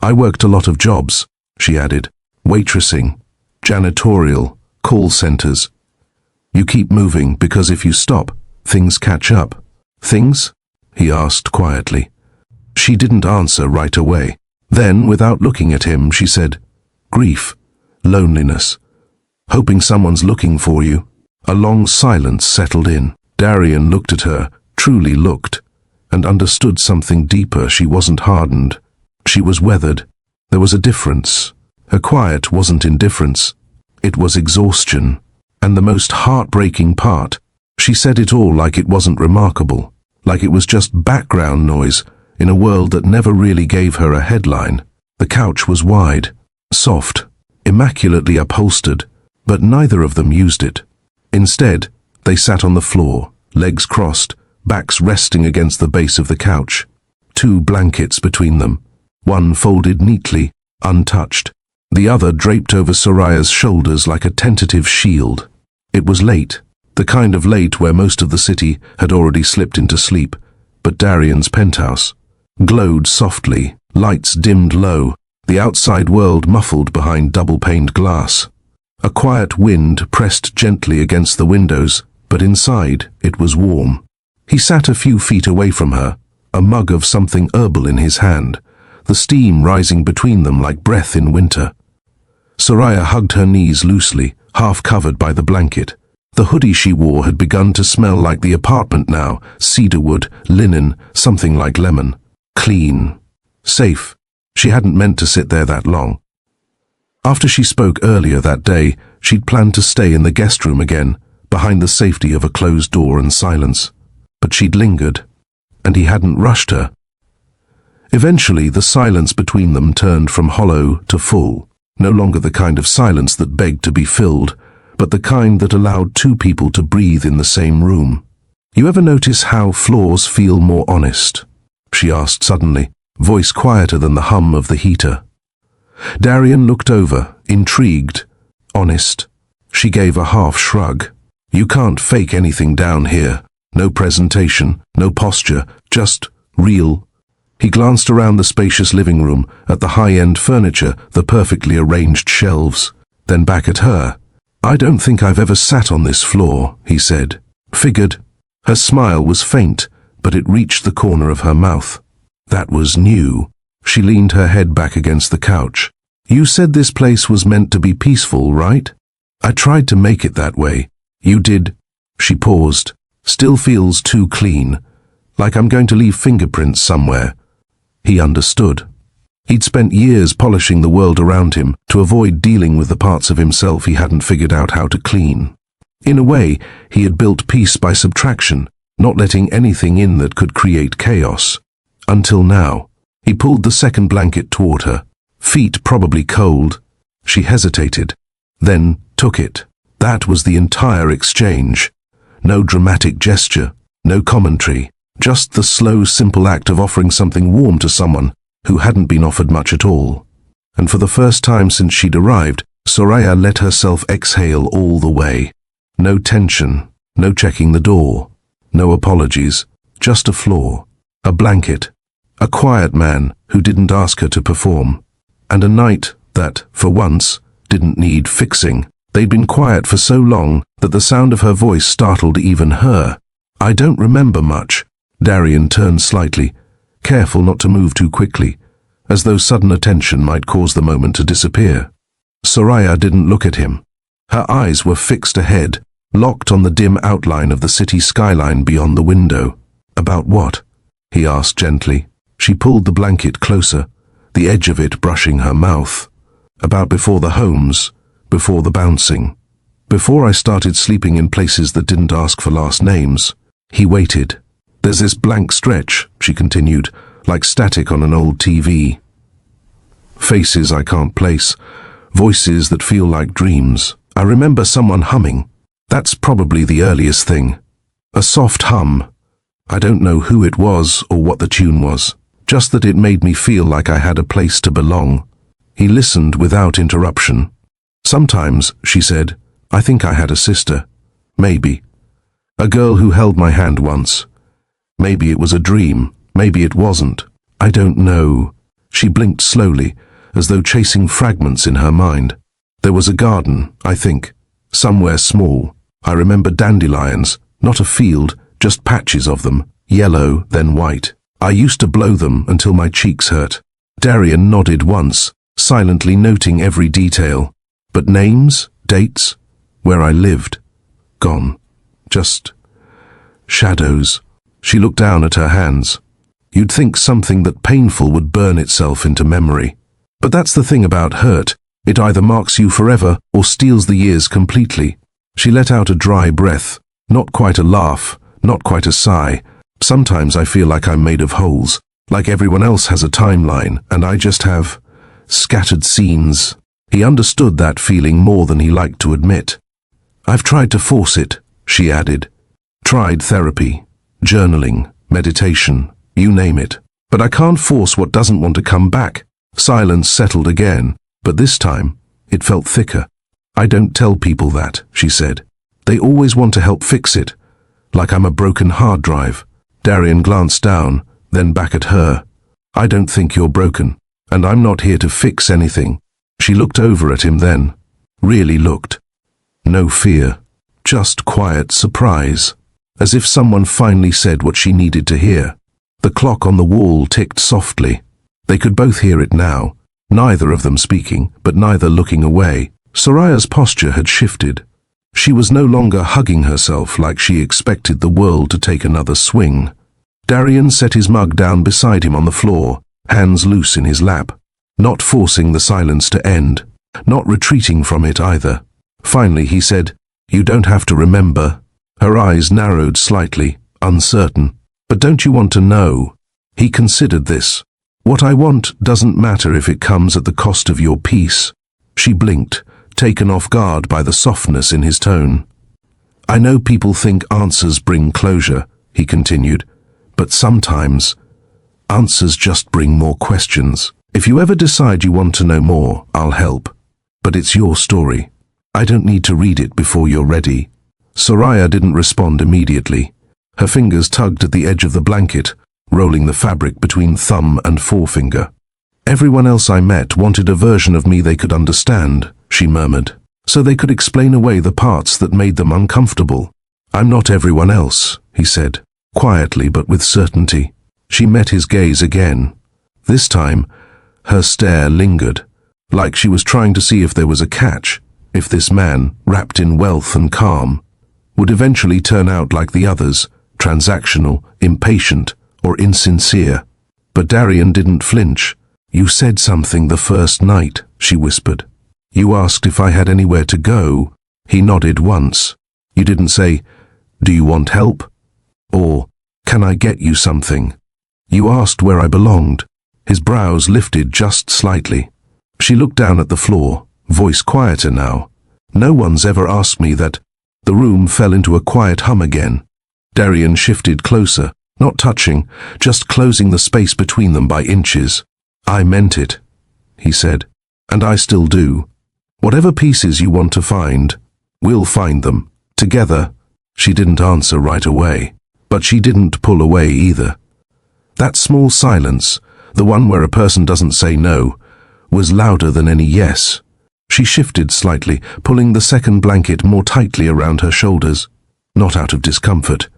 "I worked a lot of jobs," she added. "Waitressing, janitorial, call centers. You keep moving because if you stop, things catch up." "Things?" he asked quietly. She didn't answer right away. Then, without looking at him, she said, "Grief, loneliness, hoping someone's looking for you." A long silence settled in. Darian looked at her, truly looked, and understood something deeper. She wasn't hardened. She was weathered. There was a difference. Her quiet wasn't indifference. It was exhaustion. And the most heartbreaking part, she said it all like it wasn't remarkable, like it was just background noise in a world that never really gave her a headline. The couch was wide, soft, immaculately upholstered, but neither of them used it. Instead, they sat on the floor, legs crossed, backs resting against the base of the couch. 2 blankets between them, one folded neatly, untouched, the other draped over Soraya's shoulders like a tentative shield. It was late, the kind of late where most of the city had already slipped into sleep, but Darian's penthouse glowed softly, lights dimmed low, the outside world muffled behind double-paned glass. A quiet wind pressed gently against the windows, but inside it was warm. He sat a few feet away from her, a mug of something herbal in his hand, the steam rising between them like breath in winter. Soraya hugged her knees loosely, half covered by the blanket. The hoodie she wore had begun to smell like the apartment now, cedarwood, linen, something like lemon. Clean. Safe. She hadn't meant to sit there that long. After she spoke earlier that day, she'd planned to stay in the guest room again, behind the safety of a closed door and silence. But she'd lingered, and he hadn't rushed her. Eventually, the silence between them turned from hollow to full, no longer the kind of silence that begged to be filled, but the kind that allowed 2 people to breathe in the same room. "You ever notice how floors feel more honest?" she asked suddenly, voice quieter than the hum of the heater. Darian looked over, intrigued. "Honest?" She gave a half shrug. "You can't fake anything down here. No presentation, no posture, just real." He glanced around the spacious living room, at the high-end furniture, the perfectly arranged shelves, then back at her. "I don't think I've ever sat on this floor," he said. "Figured." Her smile was faint, but it reached the corner of her mouth. That was new. She leaned her head back against the couch. "You said this place was meant to be peaceful, right? I tried to make it that way." "You did." She paused. "Still feels too clean, like I'm going to leave fingerprints somewhere." He understood. He'd spent years polishing the world around him to avoid dealing with the parts of himself he hadn't figured out how to clean. In a way, he had built peace by subtraction, not letting anything in that could create chaos. Until now. He pulled the second blanket toward her, feet probably cold. She hesitated, then took it. That was the entire exchange. No dramatic gesture, no commentary, just the slow, simple act of offering something warm to someone who hadn't been offered much at all. And for the first time since she'd arrived, Soraya let herself exhale all the way. No tension, no checking the door, no apologies, just a floor, a blanket, A quiet man who didn't ask her to perform. And a night that, for once, didn't need fixing. They'd been quiet for so long that the sound of her voice startled even her. I don't remember much. Darian turned slightly, careful not to move too quickly, as though sudden attention might cause the moment to disappear. Soraya didn't look at him. Her eyes were fixed ahead, locked on the dim outline of the city skyline beyond the window. About what? He asked gently. She pulled the blanket closer, the edge of it brushing her mouth. About before the homes, before the bouncing. Before I started sleeping in places that didn't ask for last names. He waited. There's this blank stretch, she continued, like static on an old TV. Faces I can't place, voices that feel like dreams. I remember someone humming. That's probably the earliest thing. A soft hum. I don't know who it was or what the tune was, just that it made me feel like I had a place to belong. He listened without interruption. Sometimes, she said, I think I had a sister. Maybe. A girl who held my hand once. Maybe it was a dream. Maybe it wasn't. I don't know. She blinked slowly, as though chasing fragments in her mind. There was a garden, I think. Somewhere small. I remember dandelions, not a field, just patches of them, yellow, then white. I used to blow them until my cheeks hurt. Darian nodded once, silently noting every detail. But names, dates, where I lived, gone. Just shadows. She looked down at her hands. You'd think something that painful would burn itself into memory. But that's the thing about hurt. It either marks you forever or steals the years completely. She let out a dry breath, not quite a laugh, not quite a sigh. Sometimes I feel like I'm made of holes, like everyone else has a timeline, and I just have scattered scenes. He understood that feeling more than he liked to admit. I've tried to force it, she added. Tried therapy, journaling, meditation, you name it. But I can't force what doesn't want to come back. Silence settled again, but this time, it felt thicker. I don't tell people that, she said. They always want to help fix it, like I'm a broken hard drive. Darian glanced down, then back at her. I don't think you're broken, and I'm not here to fix anything. She looked over at him then, really looked. No fear, just quiet surprise, as if someone finally said what she needed to hear. The clock on the wall ticked softly. They could both hear it now, neither of them speaking, but neither looking away. Soraya's posture had shifted. She was no longer hugging herself like she expected the world to take another swing. Darian set his mug down beside him on the floor, hands loose in his lap, not forcing the silence to end, not retreating from it either. Finally he said, You don't have to remember. Her eyes narrowed slightly, uncertain. But don't you want to know? He considered this. What I want doesn't matter if it comes at the cost of your peace. She blinked, taken off guard by the softness in his tone. I know people think answers bring closure, he continued, but sometimes answers just bring more questions. If you ever decide you want to know more, I'll help. But it's your story. I don't need to read it before you're ready. Soraya didn't respond immediately. Her fingers tugged at the edge of the blanket, rolling the fabric between thumb and forefinger. Everyone else I met wanted a version of me they could understand, she murmured, so they could explain away the parts that made them uncomfortable. I'm not everyone else, he said, quietly but with certainty. She met his gaze again. This time, her stare lingered, like she was trying to see if there was a catch, if this man, wrapped in wealth and calm, would eventually turn out like the others, transactional, impatient, or insincere. But Darian didn't flinch. You said something the first night, she whispered. You asked if I had anywhere to go. He nodded once. You didn't say, do you want help? Or, can I get you something? You asked where I belonged. His brows lifted just slightly. She looked down at the floor, voice quieter now. No one's ever asked me that. The room fell into a quiet hum again. Darian shifted closer, not touching, just closing the space between them by inches. I meant it, he said, and I still do. Whatever pieces you want to find, we'll find them, together. She didn't answer right away, but she didn't pull away either. That small silence, the one where a person doesn't say no, was louder than any yes. She shifted slightly, pulling the second blanket more tightly around her shoulders, not out of discomfort,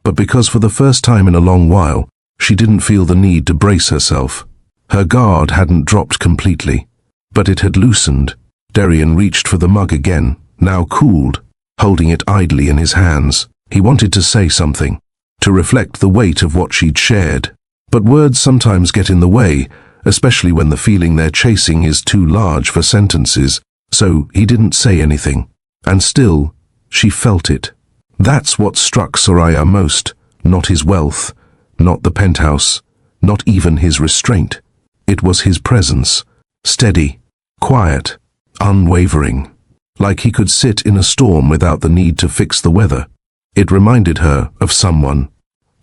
but because for the first time in a long while, she didn't feel the need to brace herself. Her guard hadn't dropped completely, but it had loosened. Darian reached for the mug again, now cooled, holding it idly in his hands. He wanted to say something, to reflect the weight of what she'd shared, but words sometimes get in the way, especially when the feeling they're chasing is too large for sentences, so he didn't say anything. And still, she felt it. That's what struck Soraya most, not his wealth, not the penthouse, not even his restraint. It was his presence, steady, quiet, unwavering, like he could sit in a storm without the need to fix the weather. It reminded her of someone.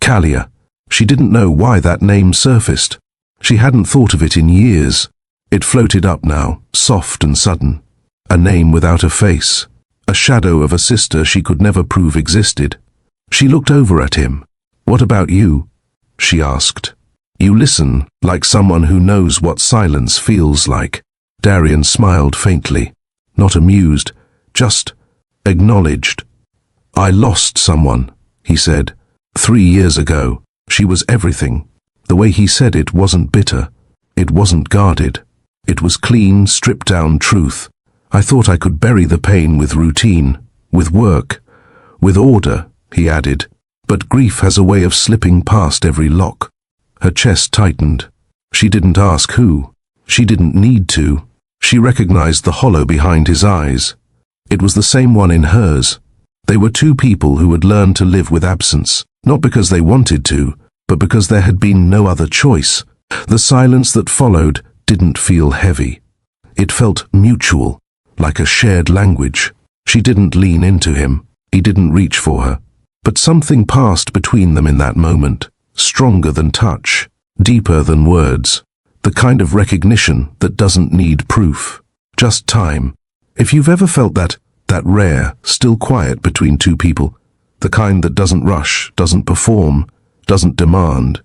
Kalia. She didn't know why that name surfaced. She hadn't thought of it in years. It floated up now, soft and sudden. A name without a face. A shadow of a sister she could never prove existed. She looked over at him. "What about you?" she asked. "You listen, like someone who knows what silence feels like." Darian smiled faintly, not amused, just acknowledged. "I lost someone," he said. 3 years ago. She was everything. The way he said it wasn't bitter. It wasn't guarded. It was clean, stripped-down truth. "I thought I could bury the pain with routine, with work, with order," he added. "But grief has a way of slipping past every lock." Her chest tightened. She didn't ask who. She didn't need to. She recognized the hollow behind his eyes. It was the same one in hers. They were two people who had learned to live with absence, not because they wanted to, but because there had been no other choice. The silence that followed didn't feel heavy. It felt mutual, like a shared language. She didn't lean into him. He didn't reach for her. But something passed between them in that moment, stronger than touch, deeper than words. The kind of recognition that doesn't need proof, just time. If you've ever felt that rare, still quiet between two people, the kind that doesn't rush, doesn't perform, doesn't demand,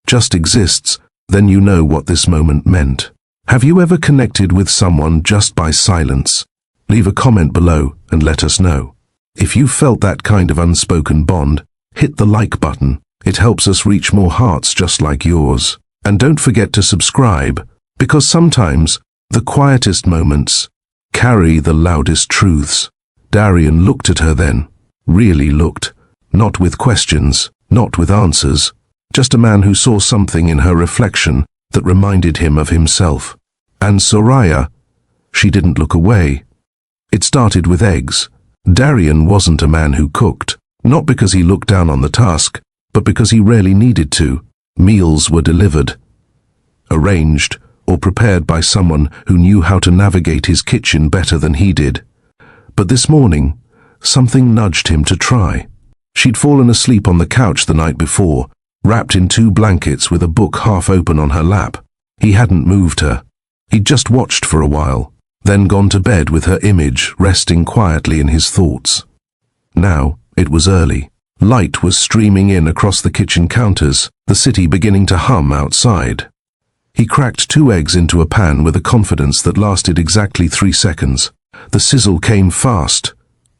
just exists, then you know what this moment meant. Have you ever connected with someone just by silence? Leave a comment below and let us know. If you felt that kind of unspoken bond, hit the like button. It helps us reach more hearts just like yours. And don't forget to subscribe, because sometimes the quietest moments carry the loudest truths. Darian looked at her then, really looked, not with questions, not with answers, just a man who saw something in her reflection that reminded him of himself. And Soraya, she didn't look away. It started with eggs. Darian wasn't a man who cooked, not because he looked down on the task, but because he rarely needed to. Meals were delivered, arranged, or prepared by someone who knew how to navigate his kitchen better than he did. But this morning, something nudged him to try. She'd fallen asleep on the couch the night before, wrapped in 2 blankets with a book half open on her lap. He hadn't moved her. He'd just watched for a while, then gone to bed with her image resting quietly in his thoughts. Now, it was early. Light was streaming in across the kitchen counters, the city beginning to hum outside. He cracked 2 eggs into a pan with a confidence that lasted exactly 3 seconds. The sizzle came fast,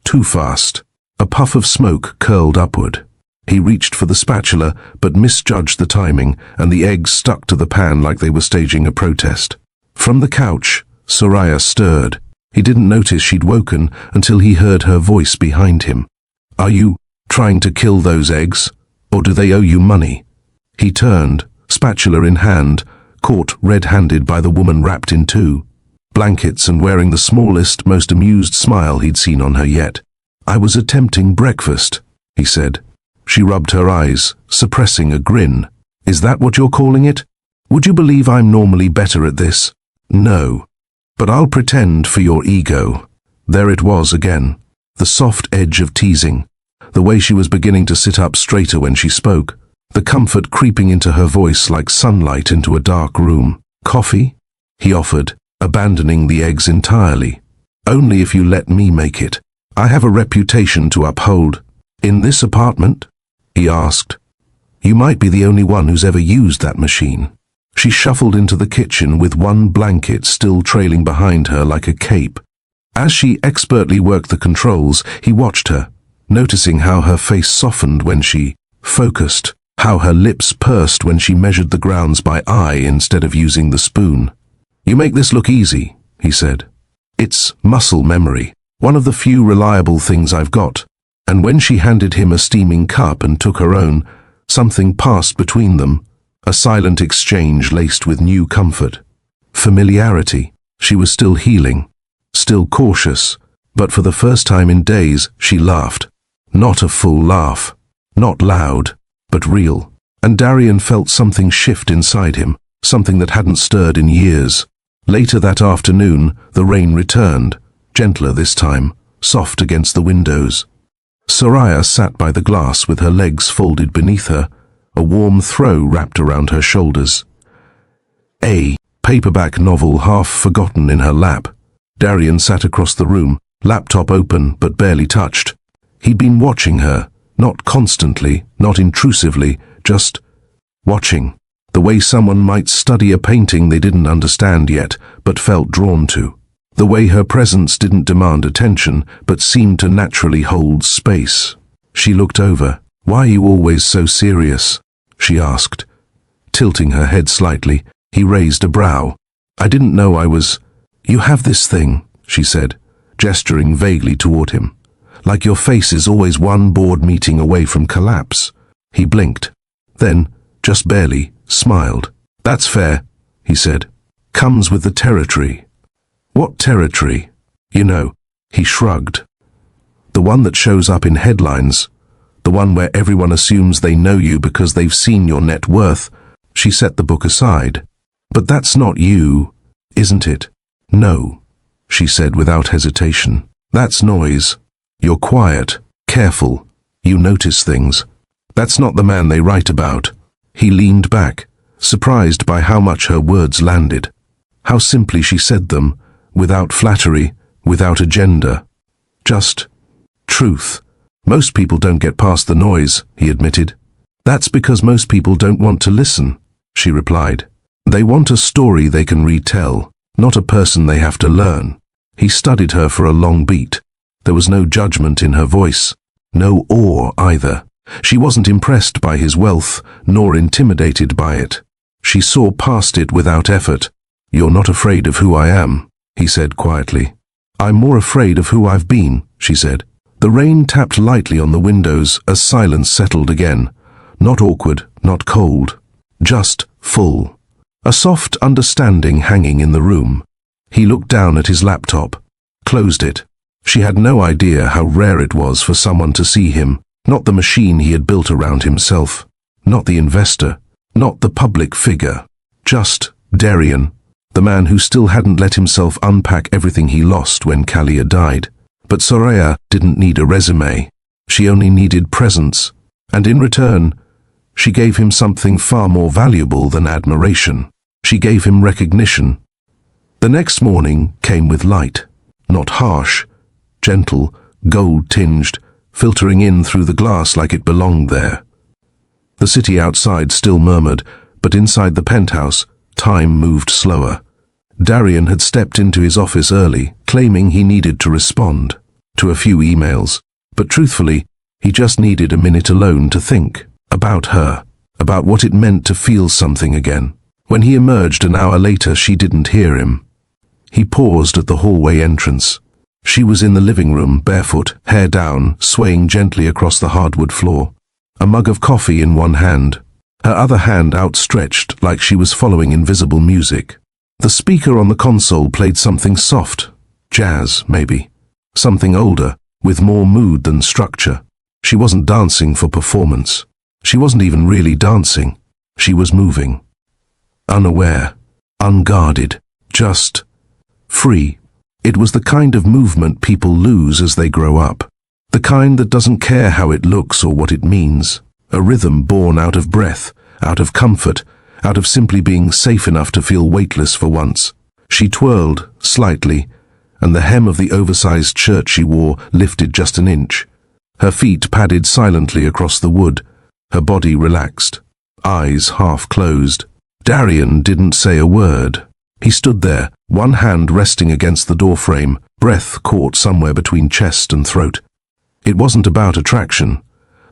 too fast. A puff of smoke curled upward. He reached for the spatula, but misjudged the timing, and the eggs stuck to the pan like they were staging a protest. From the couch, Soraya stirred. He didn't notice she'd woken until he heard her voice behind him. "Are you trying to kill those eggs, or do they owe you money?" He turned, spatula in hand, caught red-handed by the woman wrapped in 2 blankets and wearing the smallest, most amused smile he'd seen on her yet. "I was attempting breakfast," he said. She rubbed her eyes, suppressing a grin. "Is that what you're calling it? Would you believe I'm normally better at this?" "No. But I'll pretend for your ego." There it was again, the soft edge of teasing, the way she was beginning to sit up straighter when she spoke, the comfort creeping into her voice like sunlight into a dark room. "Coffee?" he offered, abandoning the eggs entirely. "Only if you let me make it. I have a reputation to uphold." "In this apartment?" he asked. You might be the only one who's ever used that machine." She shuffled into the kitchen with one blanket still trailing behind her like a cape. As she expertly worked the controls, he watched her, noticing how her face softened when she focused, how her lips pursed when she measured the grounds by eye instead of using the spoon. "You make this look easy," he said. "It's muscle memory, one of the few reliable things I've got." And when she handed him a steaming cup and took her own, something passed between them, a silent exchange laced with new comfort. Familiarity. She was still healing, still cautious, but for the first time in days she laughed. Not a full laugh, not loud, but real. And Darian felt something shift inside him, something that hadn't stirred in years. Later that afternoon, the rain returned, gentler this time, soft against the windows. Soraya sat by the glass with her legs folded beneath her, a warm throw wrapped around her shoulders. A paperback novel half forgotten in her lap. Darian sat across the room, laptop open but barely touched. He'd been watching her, not constantly, not intrusively, just watching. The way someone might study a painting they didn't understand yet, but felt drawn to. The way her presence didn't demand attention, but seemed to naturally hold space. She looked over. "Why are you always so serious?" she asked. Tilting her head slightly, he raised a brow. "I didn't know I was—" "You have this thing," she said, gesturing vaguely toward him. "Like your face is always one board meeting away from collapse." He blinked. Then, just barely, smiled. "That's fair," he said. "Comes with the territory." "What territory?" "You know," he shrugged. "The one that shows up in headlines. The one where everyone assumes they know you because they've seen your net worth." She set the book aside. "But that's not you, isn't it?" "No," she said without hesitation. "That's noise. You're quiet, careful. You notice things. That's not the man they write about." He leaned back, surprised by how much her words landed. How simply she said them, without flattery, without agenda. Just truth. "Most people don't get past the noise," he admitted. "That's because most people don't want to listen," she replied. "They want a story they can retell, not a person they have to learn." He studied her for a long beat. There was no judgment in her voice, no awe either. She wasn't impressed by his wealth, nor intimidated by it. She saw past it without effort. "You're not afraid of who I am," he said quietly. "I'm more afraid of who I've been," she said. The rain tapped lightly on the windows as silence settled again. Not awkward, not cold, just full. A soft understanding hanging in the room. He looked down at his laptop, closed it. She had no idea how rare it was for someone to see him, not the machine he had built around himself, not the investor, not the public figure, just Darian, the man who still hadn't let himself unpack everything he lost when Kalia died. But Soraya didn't need a resume. She only needed presence. And in return, she gave him something far more valuable than admiration. She gave him recognition. The next morning came with light. Not harsh, gentle, gold-tinged, filtering in through the glass like it belonged there. The city outside still murmured, but inside the penthouse, time moved slower. Darian had stepped into his office early, claiming he needed to respond to a few emails. But truthfully, he just needed a minute alone to think about her, about what it meant to feel something again. When he emerged an hour later, she didn't hear him. He paused at the hallway entrance. She was in the living room, barefoot, hair down, swaying gently across the hardwood floor. A mug of coffee in one hand, her other hand outstretched like she was following invisible music. The speaker on the console played something soft, jazz, maybe. Something older, with more mood than structure. She wasn't dancing for performance. She wasn't even really dancing. She was moving. Unaware, unguarded, just free. It was the kind of movement people lose as they grow up. The kind that doesn't care how it looks or what it means. A rhythm born out of breath, out of comfort, out of simply being safe enough to feel weightless for once. She twirled, slightly, and the hem of the oversized shirt she wore lifted just an inch. Her feet padded silently across the wood, Her body relaxed, eyes half closed. Darian didn't say a word. He stood there, one hand resting against the doorframe, breath caught somewhere between chest and throat. It wasn't about attraction,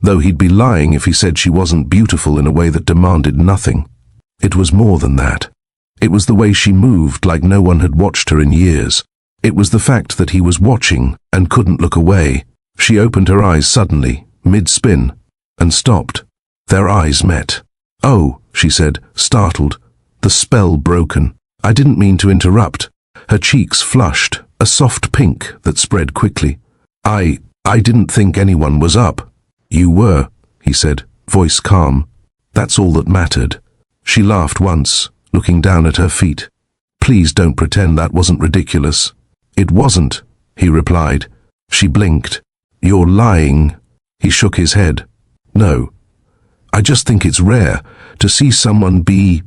though he'd be lying if he said she wasn't beautiful in a way that demanded nothing. It was more than that. It was the way she moved like no one had watched her in years. It was the fact that he was watching and couldn't look away. She opened her eyes suddenly, mid-spin, and stopped. Their eyes met. "Oh," she said, startled, the spell broken. "I didn't mean to interrupt." Her cheeks flushed, a soft pink that spread quickly. I didn't think anyone was up." "You were," he said, voice calm. "That's all that mattered." She laughed once, looking down at her feet. "Please don't pretend that wasn't ridiculous." "It wasn't," he replied. She blinked. "You're lying." He shook his head. "No. I just think it's rare to see someone be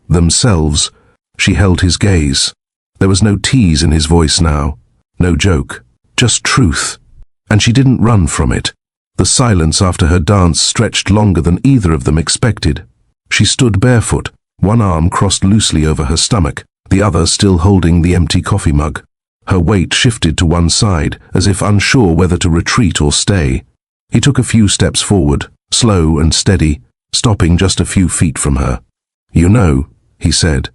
themselves." She held his gaze. There was no tease in his voice now, no joke, just truth. And she didn't run from it. The silence after her dance stretched longer than either of them expected. She stood barefoot, one arm crossed loosely over her stomach, the other still holding the empty coffee mug. Her weight shifted to one side, as if unsure whether to retreat or stay. He took a few steps forward, slow and steady, stopping just a few feet from her. "You know," he said,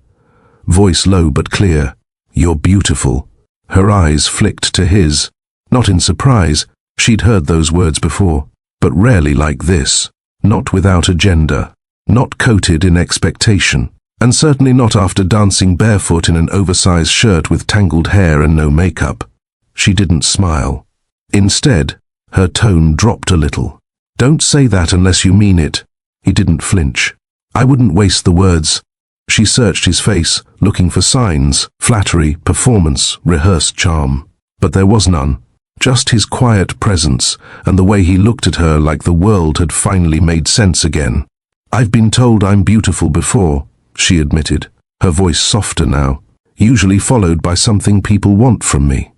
voice low but clear, "you're beautiful." Her eyes flicked to his. Not in surprise, she'd heard those words before, but rarely like this. Not without agenda, not coated in expectation, and certainly not after dancing barefoot in an oversized shirt with tangled hair and no makeup. She didn't smile. Instead, her tone dropped a little. "Don't say that unless you mean it." He didn't flinch. "I wouldn't waste the words." She searched his face, looking for signs, flattery, performance, rehearsed charm. But there was none. Just his quiet presence and the way he looked at her like the world had finally made sense again. "I've been told I'm beautiful before," she admitted, her voice softer now, "usually followed by something people want from me.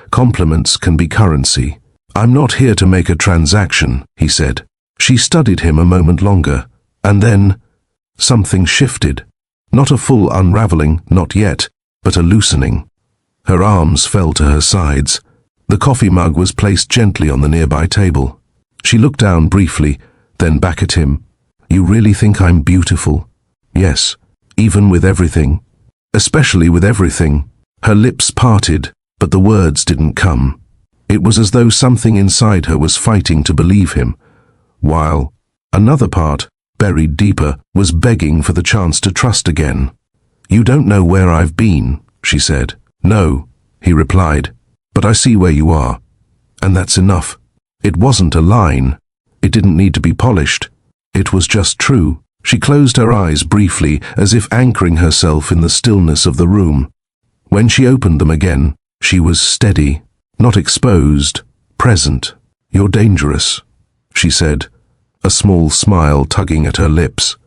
Compliments can be currency. I'm not here to make a transaction," he said. She studied him a moment longer, and then something shifted. Not a full unraveling, not yet, but a loosening. Her arms fell to her sides. The coffee mug was placed gently on the nearby table. She looked down briefly, then back at him. "You really think I'm beautiful?" "Yes, even with everything. Especially with everything." Her lips parted, but the words didn't come. It was as though something inside her was fighting to believe him, while another part, buried deeper, was begging for the chance to trust again. "You don't know where I've been," she said. "No," he replied, "but I see where you are. And that's enough." It wasn't a line. It didn't need to be polished. It was just true. She closed her eyes briefly, as if anchoring herself in the stillness of the room. When she opened them again, she was steady, not exposed, present. "You're dangerous," she said, a small smile tugging at her lips.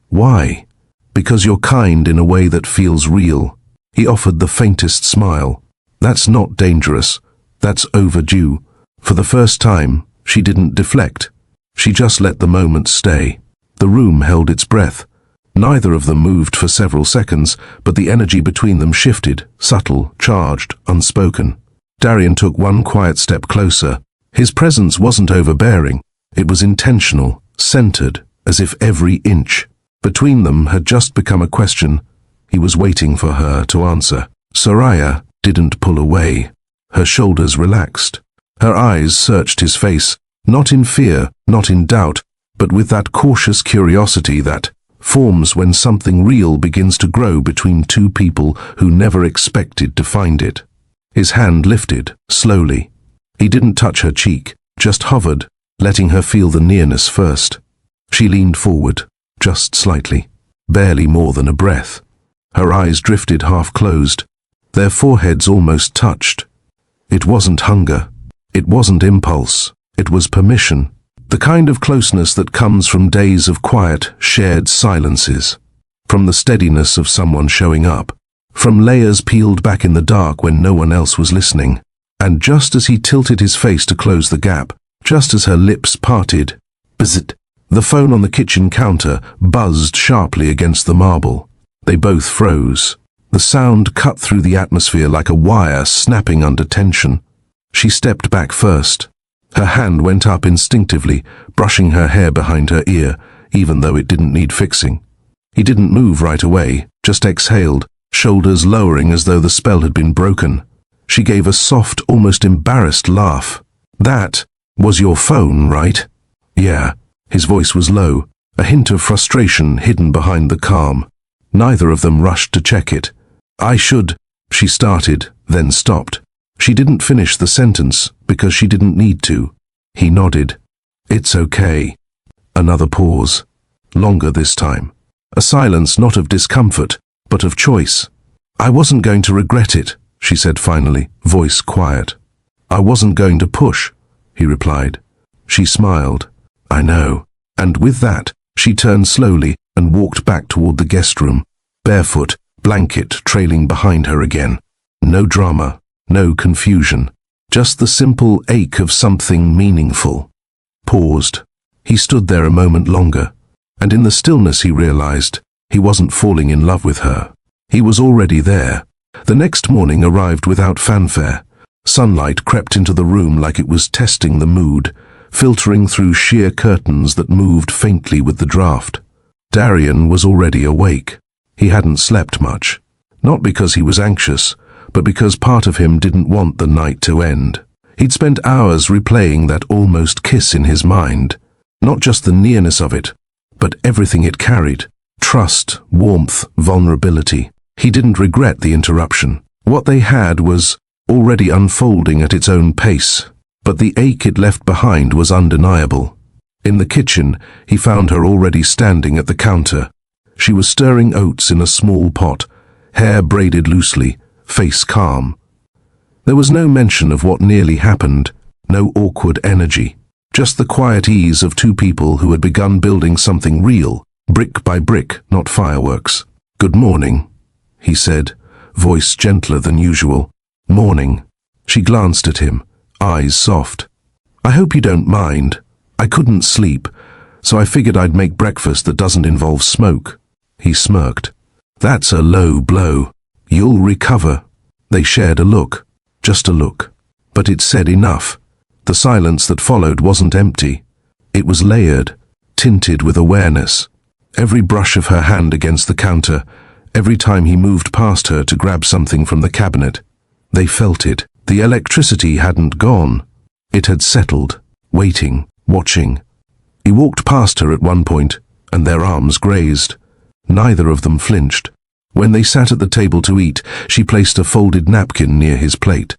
"Why?" "Because you're kind in a way that feels real." He offered the faintest smile. "That's not dangerous. That's overdue." For the first time, she didn't deflect. She just let the moment stay. The room held its breath. Neither of them moved for several seconds, but the energy between them shifted, subtle, charged, unspoken. Darian took one quiet step closer. His presence wasn't overbearing. It was intentional, centered, as if every inch between them had just become a question he was waiting for her to answer. Soraya didn't pull away. Her shoulders relaxed. Her eyes searched his face, not in fear, not in doubt, but with that cautious curiosity that forms when something real begins to grow between two people who never expected to find it. His hand lifted, slowly. He didn't touch her cheek, just hovered, letting her feel the nearness first. She leaned forward, just slightly, barely more than a breath. Her eyes drifted half-closed. Their foreheads almost touched. It wasn't hunger. It wasn't impulse. It was permission. The kind of closeness that comes from days of quiet, shared silences. From the steadiness of someone showing up. From layers peeled back in the dark when no one else was listening. And just as he tilted his face to close the gap, just as her lips parted, bzzzt, The phone on the kitchen counter buzzed sharply against the marble. They both froze. The sound cut through the atmosphere like a wire snapping under tension. She stepped back first. Her hand went up instinctively, brushing her hair behind her ear, even though it didn't need fixing. He didn't move right away, just exhaled, shoulders lowering as though the spell had been broken. She gave a soft, almost embarrassed laugh. "That was your phone, right?" "Yeah." His voice was low, a hint of frustration hidden behind the calm. Neither of them rushed to check it. "I should," she started, then stopped. She didn't finish the sentence because she didn't need to. He nodded. "It's okay." Another pause. Longer this time. A silence not of discomfort, but of choice. "I wasn't going to regret it," she said finally, voice quiet. "I wasn't going to push," he replied. She smiled. "I know." And with that, she turned slowly and walked back toward the guest room, barefoot, blanket trailing behind her again. No drama, no confusion, just the simple ache of something meaningful. Paused. He stood there a moment longer, and in the stillness he realized he wasn't falling in love with her. He was already there. The next morning arrived without fanfare. Sunlight crept into the room like it was testing the mood, filtering through sheer curtains that moved faintly with the draft. Darian was already awake. He hadn't slept much. Not because he was anxious, but because part of him didn't want the night to end. He'd spent hours replaying that almost kiss in his mind. Not just the nearness of it, but everything it carried. Trust, warmth, vulnerability. He didn't regret the interruption. What they had was already unfolding at its own pace, but the ache it left behind was undeniable. In the kitchen, he found her already standing at the counter. She was stirring oats in a small pot, hair braided loosely, face calm. There was no mention of what nearly happened, no awkward energy, just the quiet ease of two people who had begun building something real, brick by brick, not fireworks. "Good morning," he said, voice gentler than usual. "Morning." She glanced at him, eyes soft. "I hope you don't mind. I couldn't sleep, so I figured I'd make breakfast that doesn't involve smoke." He smirked. "That's a low blow. You'll recover." They shared a look, just a look. But it said enough. The silence that followed wasn't empty. It was layered, tinted with awareness. Every brush of her hand against the counter, every time he moved past her to grab something from the cabinet. They felt it. The electricity hadn't gone. It had settled, waiting, watching. He walked past her at one point, and their arms grazed. Neither of them flinched. When they sat at the table to eat, she placed a folded napkin near his plate.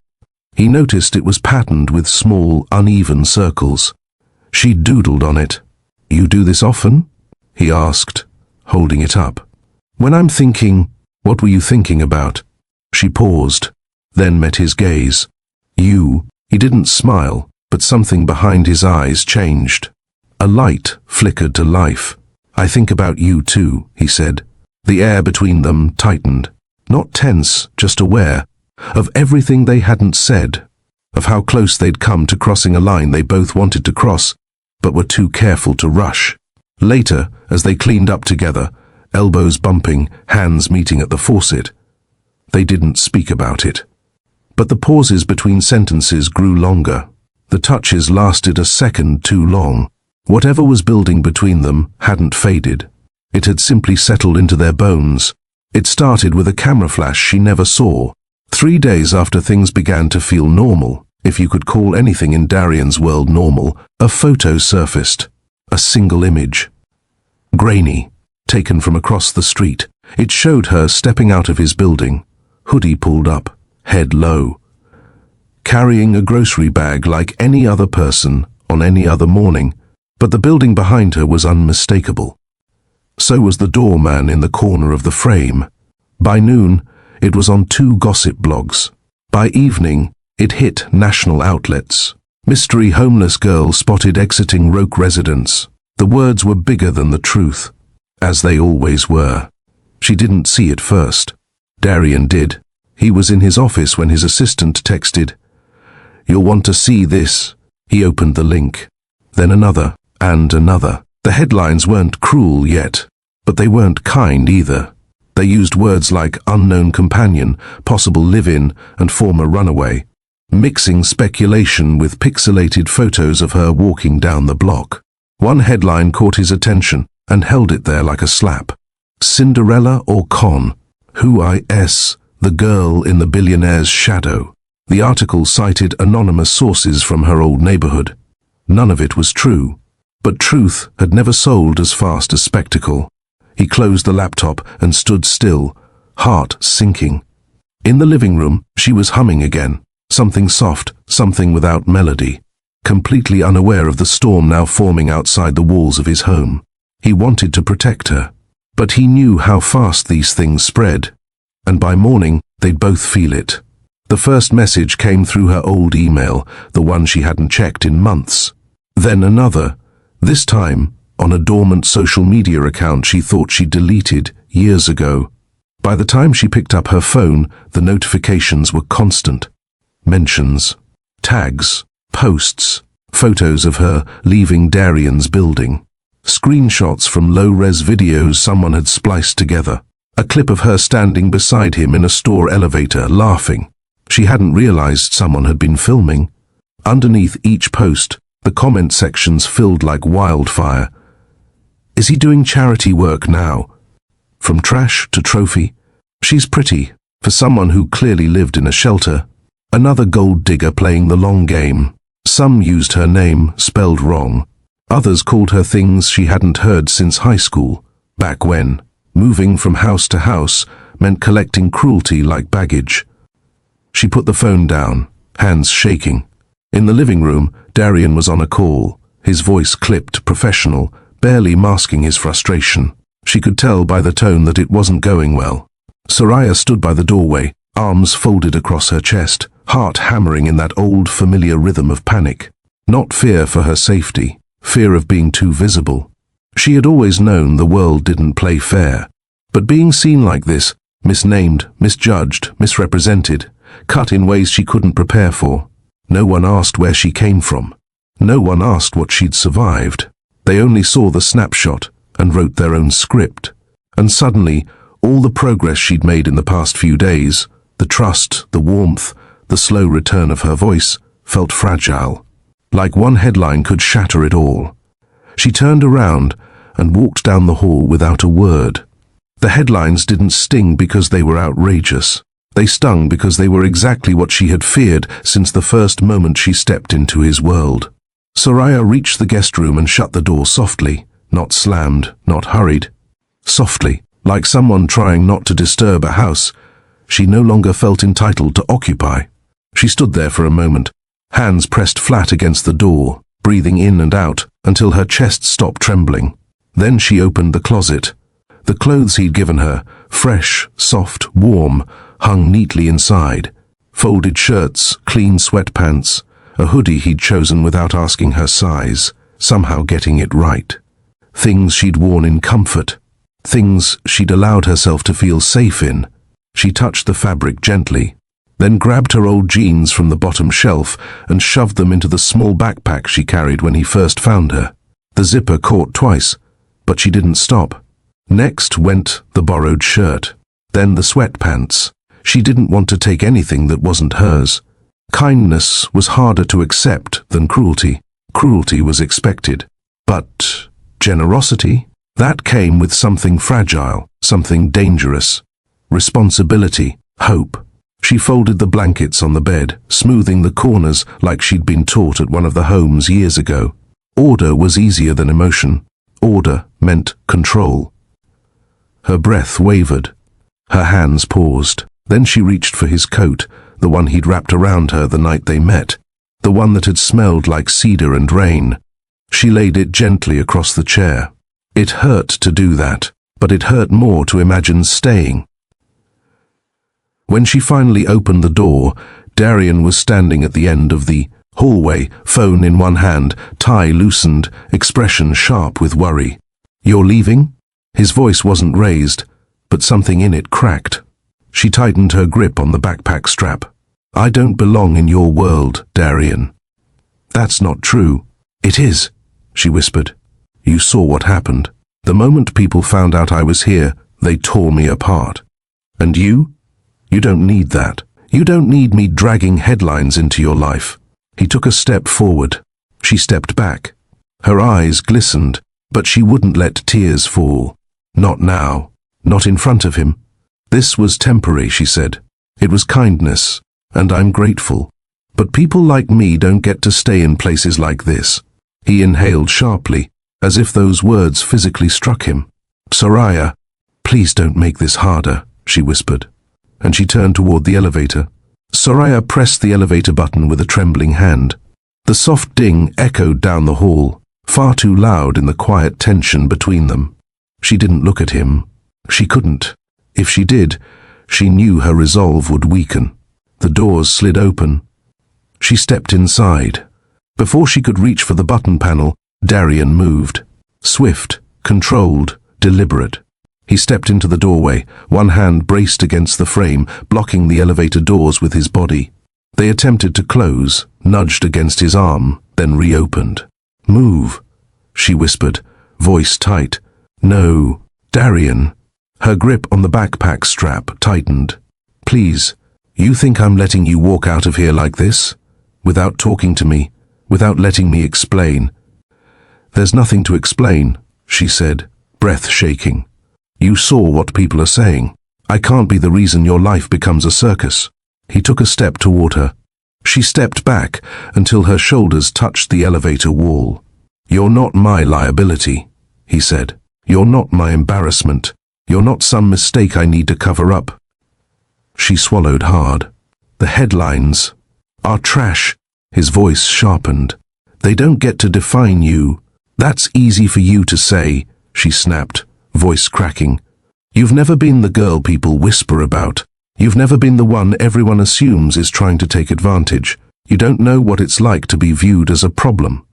He noticed it was patterned with small, uneven circles. She doodled on it. "You do this often?" he asked, holding it up. "When I'm thinking, what were you thinking about?" She paused, then met his gaze. "You." He didn't smile, but something behind his eyes changed. A light flickered to life. "I think about you too," he said. The air between them tightened. Not tense, just aware. Of everything they hadn't said. Of how close they'd come to crossing a line they both wanted to cross, but were too careful to rush. Later, as they cleaned up together, elbows bumping, hands meeting at the faucet, they didn't speak about it. But the pauses between sentences grew longer. The touches lasted a second too long. Whatever was building between them hadn't faded. It had simply settled into their bones. It started with a camera flash she never saw. 3 days after things began to feel normal, if you could call anything in Darian's world normal, a photo surfaced. A single image. Grainy, taken from across the street. It showed her stepping out of his building, hoodie pulled up, head low, carrying a grocery bag like any other person on any other morning, but the building behind her was unmistakable. So was the doorman in the corner of the frame. By noon, it was on 2 gossip blogs. By evening, it hit national outlets. Mystery homeless girl spotted exiting Roke residence. The words were bigger than the truth, as they always were. She didn't see it first. Darian did. He was in his office when his assistant texted, "You'll want to see this." He opened the link. Then another, and another. The headlines weren't cruel yet, but they weren't kind either. They used words like unknown companion, possible live-in, and former runaway, mixing speculation with pixelated photos of her walking down the block. One headline caught his attention and held it there like a slap. Cinderella or Con? Who is the girl in the billionaire's shadow? The article cited anonymous sources from her old neighborhood. None of it was true, but truth had never sold as fast as spectacle. He closed the laptop and stood still, heart sinking. In the living room, she was humming again, something soft, something without melody, completely unaware of the storm now forming outside the walls of his home. He wanted to protect her, but he knew how fast these things spread, and by morning they'd both feel it. The first message came through her old email, the one she hadn't checked in months. Then another, this time on a dormant social media account she thought she'd deleted years ago. By the time she picked up her phone, the notifications were constant. Mentions, tags, posts, photos of her leaving Darian's building, screenshots from low-res videos someone had spliced together, a clip of her standing beside him in a store elevator, laughing. She hadn't realized someone had been filming. Underneath each post, the comment sections filled like wildfire. Is he doing charity work now? From trash to trophy. She's pretty, for someone who clearly lived in a shelter. Another gold digger playing the long game. Some used her name, spelled wrong. Others called her things she hadn't heard since high school, back when moving from house to house meant collecting cruelty like baggage. She put the phone down, hands shaking. In the living room, Darian was on a call, his voice clipped, professional, barely masking his frustration. She could tell by the tone that it wasn't going well. Soraya stood by the doorway, arms folded across her chest, heart hammering in that old familiar rhythm of panic. Not fear for her safety, fear of being too visible. She had always known the world didn't play fair, but being seen like this, misnamed, misjudged, misrepresented, cut in ways she couldn't prepare for. No one asked where she came from. No one asked what she'd survived. They only saw the snapshot and wrote their own script. And suddenly, all the progress she'd made in the past few days, the trust, the warmth, the slow return of her voice, felt fragile. Like one headline could shatter it all. She turned around and walked down the hall without a word. The headlines didn't sting because they were outrageous. They stung because they were exactly what she had feared since the first moment she stepped into his world. Soraya reached the guest room and shut the door softly, not slammed, not hurried. Softly, like someone trying not to disturb a house she no longer felt entitled to occupy. She stood there for a moment, hands pressed flat against the door, breathing in and out until her chest stopped trembling. Then she opened the closet. The clothes he'd given her, fresh, soft, warm, hung neatly inside. Folded shirts, clean sweatpants, a hoodie he'd chosen without asking her size, somehow getting it right. Things she'd worn in comfort. Things she'd allowed herself to feel safe in. She touched the fabric gently, then grabbed her old jeans from the bottom shelf and shoved them into the small backpack she carried when he first found her. The zipper caught twice, but she didn't stop. Next went the borrowed shirt, then the sweatpants. She didn't want to take anything that wasn't hers. Kindness was harder to accept than cruelty. Cruelty was expected. But generosity? That came with something fragile, something dangerous. Responsibility, hope. She folded the blankets on the bed, smoothing the corners like she'd been taught at one of the homes years ago. Order was easier than emotion. Order meant control. Her breath wavered. Her hands paused. Then she reached for his coat, the one he'd wrapped around her the night they met, the one that had smelled like cedar and rain. She laid it gently across the chair. It hurt to do that, but it hurt more to imagine staying. When she finally opened the door, Darian was standing at the end of the hallway, phone in one hand, tie loosened, expression sharp with worry. "You're leaving?" His voice wasn't raised, but something in it cracked. She tightened her grip on the backpack strap. "I don't belong in your world, Darian." "That's not true." "It is," she whispered. You saw what happened. The moment people found out I was here, they tore me apart. And you? You don't need that. You don't need me dragging headlines into your life. He took a step forward. She stepped back. Her eyes glistened, but she wouldn't let tears fall. Not now. Not in front of him. This was temporary, she said. It was kindness, and I'm grateful. But people like me don't get to stay in places like this. He inhaled sharply, as if those words physically struck him. Soraya, please don't make this harder, she whispered, and she turned toward the elevator. Soraya pressed the elevator button with a trembling hand. The soft ding echoed down the hall, far too loud in the quiet tension between them. She didn't look at him. She couldn't. If she did, she knew her resolve would weaken. The doors slid open. She stepped inside. Before she could reach for the button panel, Darian moved. Swift, controlled, deliberate. He stepped into the doorway, one hand braced against the frame, blocking the elevator doors with his body. They attempted to close, nudged against his arm, then reopened. Move, she whispered, voice tight. No, Darian. Her grip on the backpack strap tightened. Please, you think I'm letting you walk out of here like this? Without talking to me, without letting me explain. There's nothing to explain, she said, breath shaking. You saw what people are saying. I can't be the reason your life becomes a circus. He took a step toward her. She stepped back until her shoulders touched the elevator wall. You're not my liability, he said. You're not my embarrassment. You're not some mistake I need to cover up. She swallowed hard. The headlines are trash. His voice sharpened. They don't get to define you. That's easy for you to say, she snapped, voice cracking. You've never been the girl people whisper about. You've never been the one everyone assumes is trying to take advantage. You don't know what it's like to be viewed as a problem.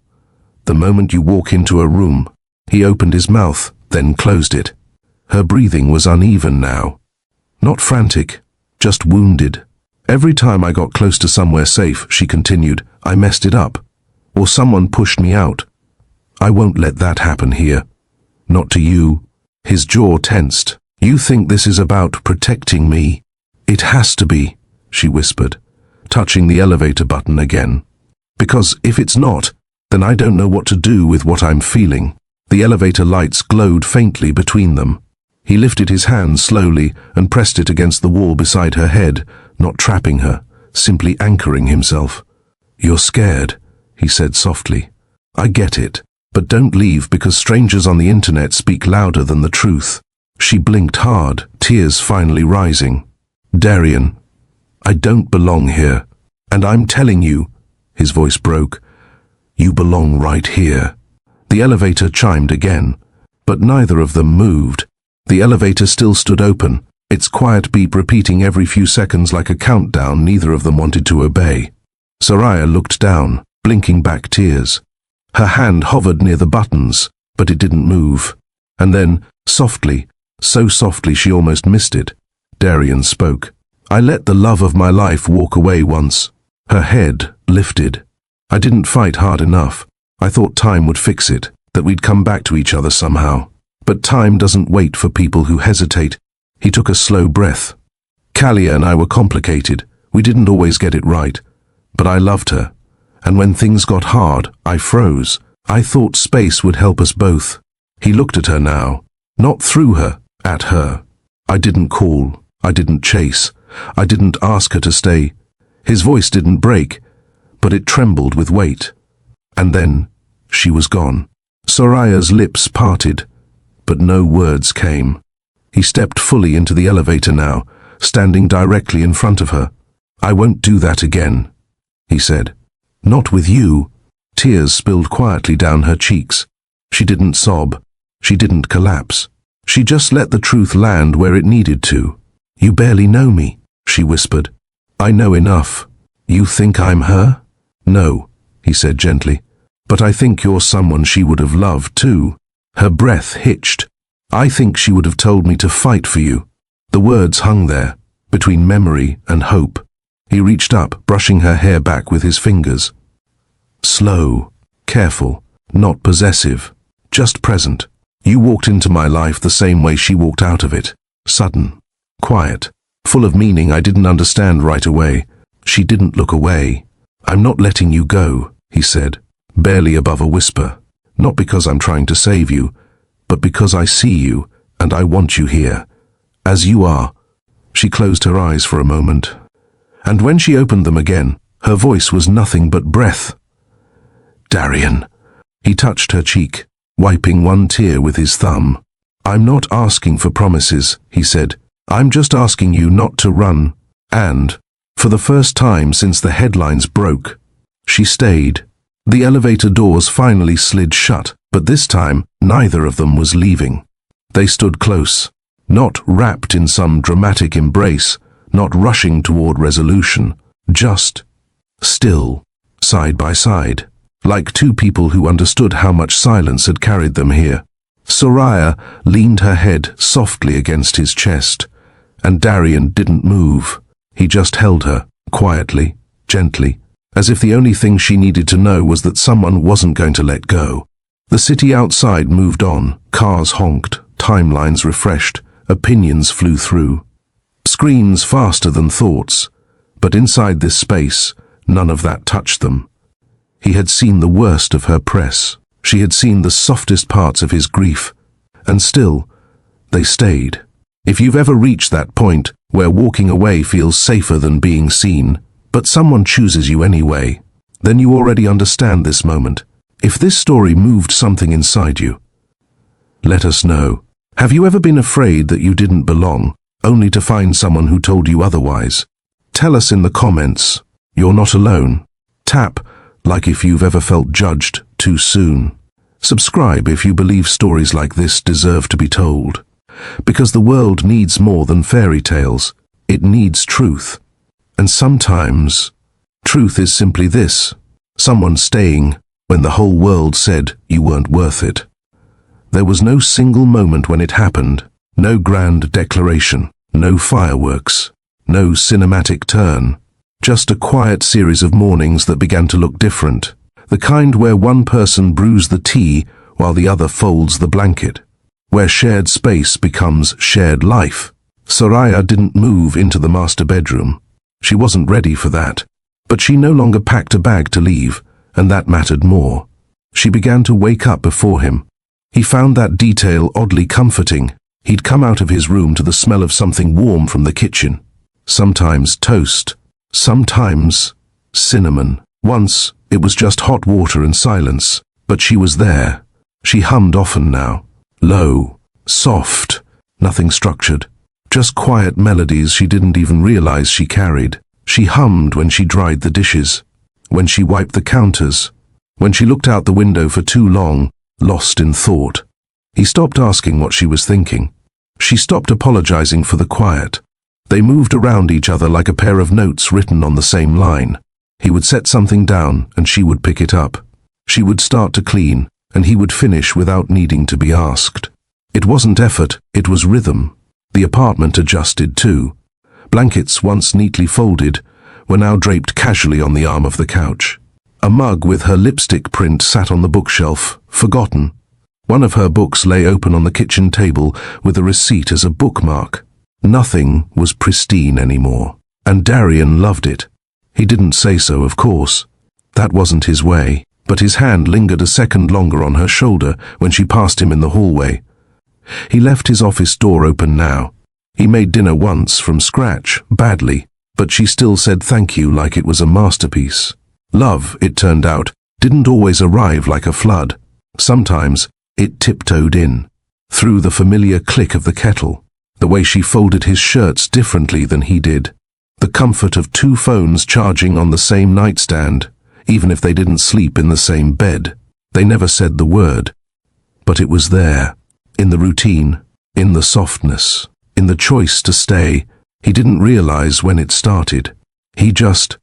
The moment you walk into a room, he opened his mouth, then closed it. Her breathing was uneven now. Not frantic, just wounded. Every time I got close to somewhere safe, she continued, I messed it up. Or someone pushed me out. I won't let that happen here. Not to you. His jaw tensed. You think this is about protecting me? It has to be, she whispered, touching the elevator button again. Because if it's not, then I don't know what to do with what I'm feeling. The elevator lights glowed faintly between them. He lifted his hand slowly and pressed it against the wall beside her head, not trapping her, simply anchoring himself. You're scared, he said softly. I get it, but don't leave because strangers on the internet speak louder than the truth. She blinked hard, tears finally rising. Darian, I don't belong here, and I'm telling you, his voice broke, you belong right here. The elevator chimed again, but neither of them moved. The elevator still stood open, its quiet beep repeating every few seconds like a countdown neither of them wanted to obey. Soraya looked down, blinking back tears. Her hand hovered near the buttons, but it didn't move. And then, softly, so softly she almost missed it, Darian spoke. I let the love of my life walk away once. Her head lifted. I didn't fight hard enough. I thought time would fix it, that we'd come back to each other somehow. But time doesn't wait for people who hesitate. He took a slow breath. Kalia and I were complicated. We didn't always get it right. But I loved her. And when things got hard, I froze. I thought space would help us both. He looked at her now. Not through her, at her. I didn't call. I didn't chase. I didn't ask her to stay. His voice didn't break, but it trembled with weight. And then, she was gone. Soraya's lips parted, but no words came. He stepped fully into the elevator now, standing directly in front of her. I won't do that again, he said. Not with you. Tears spilled quietly down her cheeks. She didn't sob. She didn't collapse. She just let the truth land where it needed to. You barely know me, she whispered. I know enough. You think I'm her? No, he said gently. But I think you're someone she would have loved too. Her breath hitched. I think she would have told me to fight for you. The words hung there, between memory and hope. He reached up, brushing her hair back with his fingers. Slow, careful, not possessive. just present. You walked into my life the same way she walked out of it. Sudden, quiet, full of meaning I didn't understand right away. She didn't look away. I'm not letting you go, he said, barely above a whisper. Not because I'm trying to save you, but because I see you and I want you here. As you are. She closed her eyes for a moment. And when she opened them again, her voice was nothing but breath. Darian. He touched her cheek, wiping one tear with his thumb. I'm not asking for promises, he said. I'm just asking you not to run. And, for the first time since the headlines broke, she stayed. The elevator doors finally slid shut, but this time neither of them was leaving. They stood close, not wrapped in some dramatic embrace, not rushing toward resolution, just still, side by side, like two people who understood how much silence had carried them here. Soraya leaned her head softly against his chest, and Darian didn't move. He just held her, quietly, gently, as if the only thing she needed to know was that someone wasn't going to let go. The city outside moved on, cars honked, timelines refreshed, opinions flew through. Screens faster than thoughts, but inside this space, none of that touched them. He had seen the worst of her press. She had seen the softest parts of his grief. And still, they stayed. If you've ever reached that point where walking away feels safer than being seen, but someone chooses you anyway, then you already understand this moment. If this story moved something inside you, let us know. Have you ever been afraid that you didn't belong, only to find someone who told you otherwise? Tell us in the comments. You're not alone. Tap like if you've ever felt judged too soon. Subscribe if you believe stories like this deserve to be told. Because the world needs more than fairy tales. It needs truth. And sometimes, truth is simply this: someone staying when the whole world said you weren't worth it. There was no single moment when it happened, no grand declaration, no fireworks, no cinematic turn, just a quiet series of mornings that began to look different, the kind where one person brews the tea while the other folds the blanket, where shared space becomes shared life. Soraya didn't move into the master bedroom. She wasn't ready for that, but she no longer packed a bag to leave, and that mattered more. She began to wake up before him. He found that detail oddly comforting. He'd come out of his room to the smell of something warm from the kitchen. Sometimes toast, sometimes cinnamon. Once, it was just hot water and silence, but she was there. She hummed often now. Low, soft, nothing structured. Just quiet melodies she didn't even realize she carried. She hummed when she dried the dishes, when she wiped the counters, when she looked out the window for too long, lost in thought. He stopped asking what she was thinking. She stopped apologizing for the quiet. They moved around each other like a pair of notes written on the same line. He would set something down and she would pick it up. She would start to clean and he would finish without needing to be asked. It wasn't effort, it was rhythm. The apartment adjusted too. Blankets, once neatly folded, were now draped casually on the arm of the couch. A mug with her lipstick print sat on the bookshelf, forgotten. One of her books lay open on the kitchen table with a receipt as a bookmark. Nothing was pristine anymore, and Darian loved it. He didn't say so, of course. That wasn't his way, but his hand lingered a second longer on her shoulder when she passed him in the hallway. He left his office door open now. He made dinner once from scratch, badly, but she still said thank you like it was a masterpiece. Love, it turned out, didn't always arrive like a flood. Sometimes it tiptoed in, through the familiar click of the kettle, the way she folded his shirts differently than he did, the comfort of two phones charging on the same nightstand, even if they didn't sleep in the same bed. They never said the word, but it was there, in the routine, in the softness, in the choice to stay. He didn't realize when it started. He just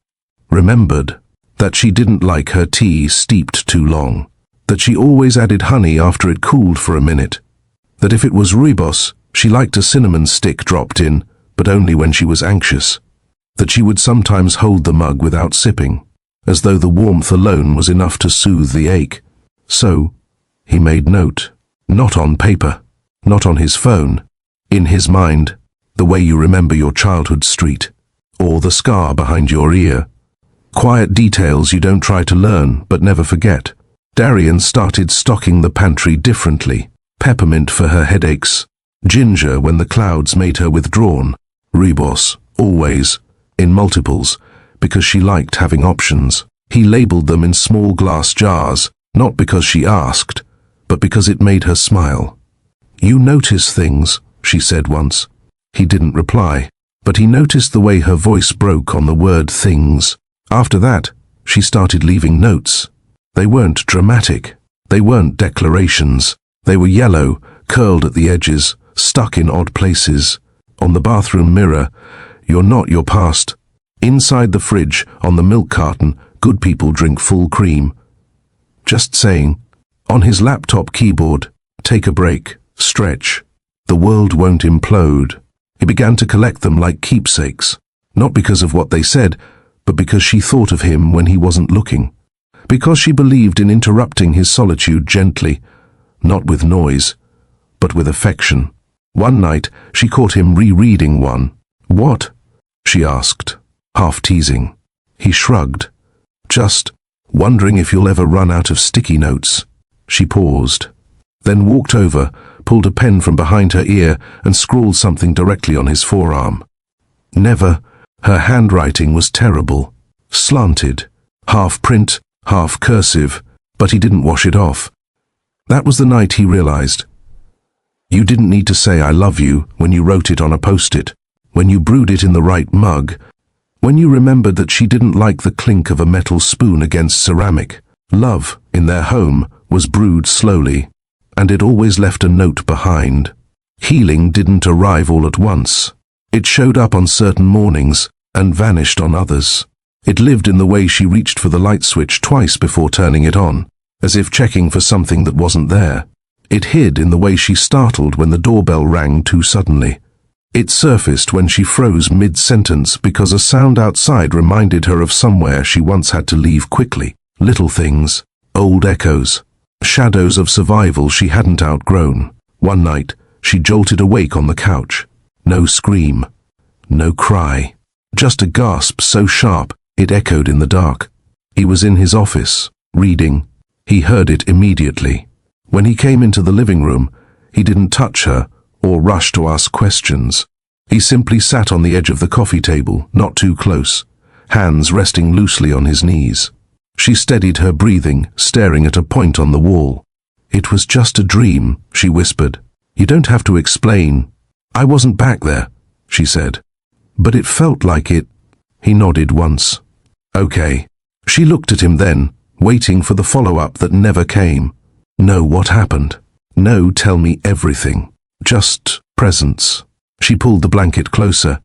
remembered that she didn't like her tea steeped too long, that she always added honey after it cooled for a minute, that if it was rooibos, she liked a cinnamon stick dropped in, but only when she was anxious, that she would sometimes hold the mug without sipping, as though the warmth alone was enough to soothe the ache. So, He made note. Not on paper, not on his phone. In his mind, the way you remember your childhood street, or the scar behind your ear. Quiet details you don't try to learn, but never forget. Darian started stocking the pantry differently. Peppermint for her headaches, ginger when the clouds made her withdrawn, rooibos, always, in multiples, because she liked having options. He labeled them in small glass jars, not because she asked, but because it made her smile. "You notice things," she said once. He didn't reply, but he noticed the way her voice broke on the word things. After that, she started leaving notes. They weren't dramatic. They weren't declarations. They were yellow, curled at the edges, stuck in odd places. On the bathroom mirror, "You're not your past." Inside the fridge, on the milk carton, "Good people drink full cream." Just saying. On his laptop keyboard, "Take a break, stretch. The world won't implode." He began to collect them like keepsakes, not because of what they said, but because she thought of him when he wasn't looking. Because she believed in interrupting his solitude gently, not with noise, but with affection. One night, she caught him rereading one. "What?" she asked, half teasing. He shrugged. "Just wondering if you'll ever run out of sticky notes." She paused, then walked over, pulled a pen from behind her ear, and scrawled something directly on his forearm. "Never." Her handwriting was terrible. Slanted, half print, half cursive, but he didn't wash it off. That was the night he realized. You didn't need to say "I love you" when you wrote it on a post-it, when you brewed it in the right mug, when you remembered that she didn't like the clink of a metal spoon against ceramic. Love, in their home, was brewed slowly, and it always left a note behind. Healing didn't arrive all at once. It showed up on certain mornings and vanished on others. It lived in the way she reached for the light switch twice before turning it on, as if checking for something that wasn't there. It hid in the way she startled when the doorbell rang too suddenly. It surfaced when she froze mid-sentence because a sound outside reminded her of somewhere she once had to leave quickly. Little things, old echoes, shadows of survival she hadn't outgrown. One night, she jolted awake on the couch. No scream, no cry, just a gasp so sharp it echoed in the dark. He was in his office, reading. He heard it immediately. When he came into the living room, he didn't touch her or rush to ask questions. He simply sat on the edge of the coffee table, not too close, hands resting loosely on his knees. She steadied her breathing, staring at a point on the wall. "It was just a dream," she whispered. "You don't have to explain." "I wasn't back there," she said. "But it felt like it." He nodded once. "Okay." She looked at him then, waiting for the follow-up that never came. "No, what happened? No, tell me everything. Just presence." She pulled the blanket closer.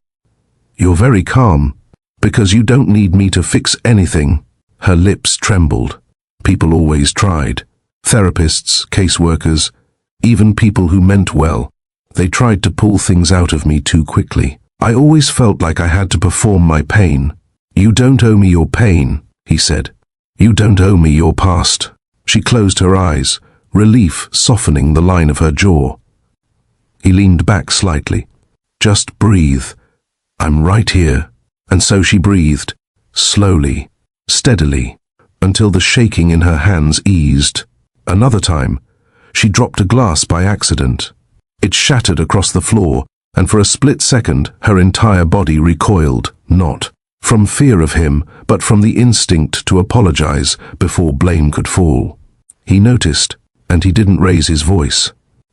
"You're very calm, because you don't need me to fix anything." Her lips trembled. People always tried. Therapists, caseworkers, even people who meant well. They tried to pull things out of me too quickly. I always felt like I had to perform my pain. "You don't owe me your pain," he said. "You don't owe me your past." She closed her eyes, relief softening the line of her jaw. He leaned back slightly. "Just breathe. I'm right here." And so she breathed, slowly, steadily, until the shaking in her hands eased. Another time, she dropped a glass by accident. It shattered across the floor, and for a split second, her entire body recoiled, not from fear of him, but from the instinct to apologize before blame could fall. He noticed, and he didn't raise his voice,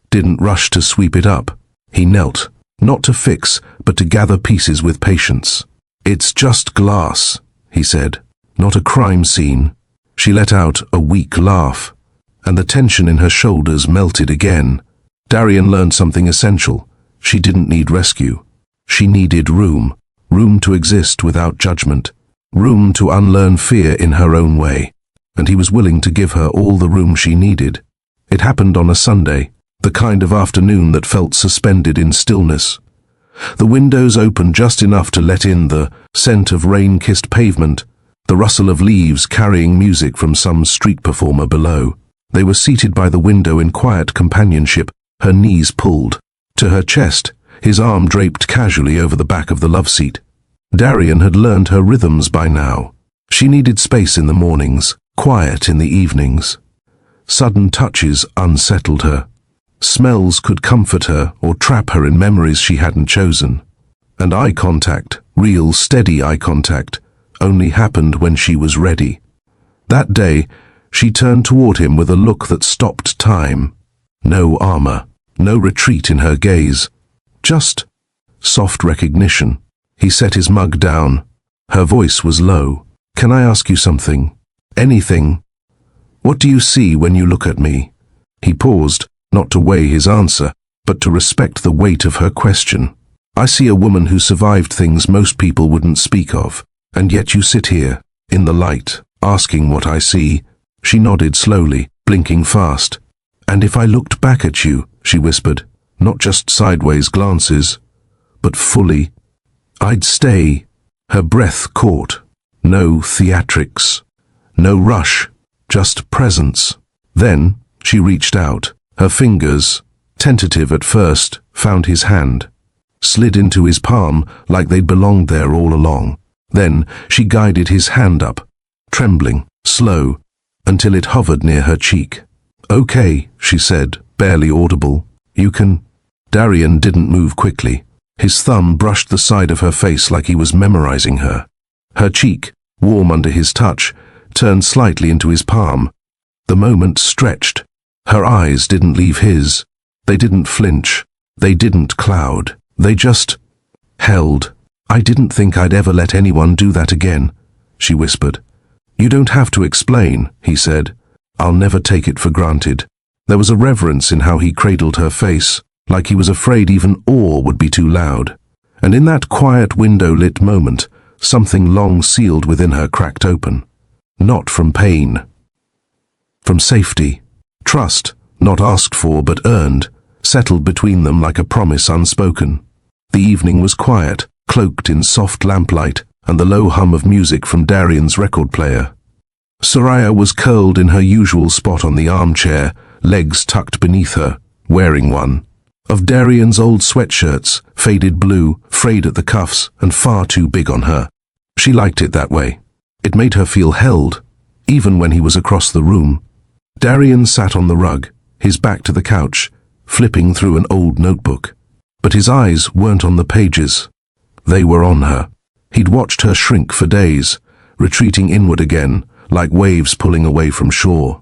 didn't rush to sweep it up. He knelt, not to fix, but to gather pieces with patience. "It's just glass," he said, "not a crime scene." She let out a weak laugh, and the tension in her shoulders melted again. Darian learned something essential. She didn't need rescue. She needed room. Room to exist without judgment. Room to unlearn fear in her own way. And he was willing to give her all the room she needed. It happened on a Sunday, the kind of afternoon that felt suspended in stillness. The windows opened just enough to let in the scent of rain-kissed pavement, the rustle of leaves carrying music from some street performer below. They were seated by the window in quiet companionship, her knees pulled. To her chest, his arm draped casually over the back of the love seat. Darian had learned her rhythms by now. She needed space in the mornings, quiet in the evenings. Sudden touches unsettled her. Smells could comfort her or trap her in memories she hadn't chosen. And eye contact, real steady eye contact, only happened when she was ready. That day, she turned toward him with a look that stopped time. No armor, no retreat in her gaze. Just soft recognition. He set his mug down. Her voice was low. "Can I ask you something? Anything? What do you see when you look at me?" He paused, not to weigh his answer, but to respect the weight of her question. "I see a woman who survived things most people wouldn't speak of, and yet you sit here, in the light, asking what I see." She nodded slowly, blinking fast. "And if I looked back at you," she whispered, "not just sideways glances, but fully, I'd stay." Her breath caught. No theatrics, no rush, just presence. Then she reached out. Her fingers, tentative at first, found his hand, slid into his palm like they'd belonged there all along. Then she guided his hand up, trembling, slow, until it hovered near her cheek. "Okay," she said, barely audible. "You can." Darian didn't move quickly. His thumb brushed the side of her face like he was memorizing her. Her cheek, warm under his touch, turned slightly into his palm. The moment stretched. Her eyes didn't leave his. They didn't flinch. They didn't cloud. They just held. "I didn't think I'd ever let anyone do that again," she whispered. "You don't have to explain," he said. "I'll never take it for granted." There was a reverence in how he cradled her face, like he was afraid even awe would be too loud. And in that quiet window-lit moment, something long sealed within her cracked open. Not from pain. From safety. Trust, not asked for but earned, settled between them like a promise unspoken. The evening was quiet, cloaked in soft lamplight and the low hum of music from Darian's record player. Soraya was curled in her usual spot on the armchair, legs tucked beneath her, wearing one of Darian's old sweatshirts, faded blue, frayed at the cuffs, and far too big on her. She liked it that way. It made her feel held, even when he was across the room. Darian sat on the rug, his back to the couch, flipping through an old notebook. But his eyes weren't on the pages. They were on her. He'd watched her shrink for days, retreating inward again, like waves pulling away from shore.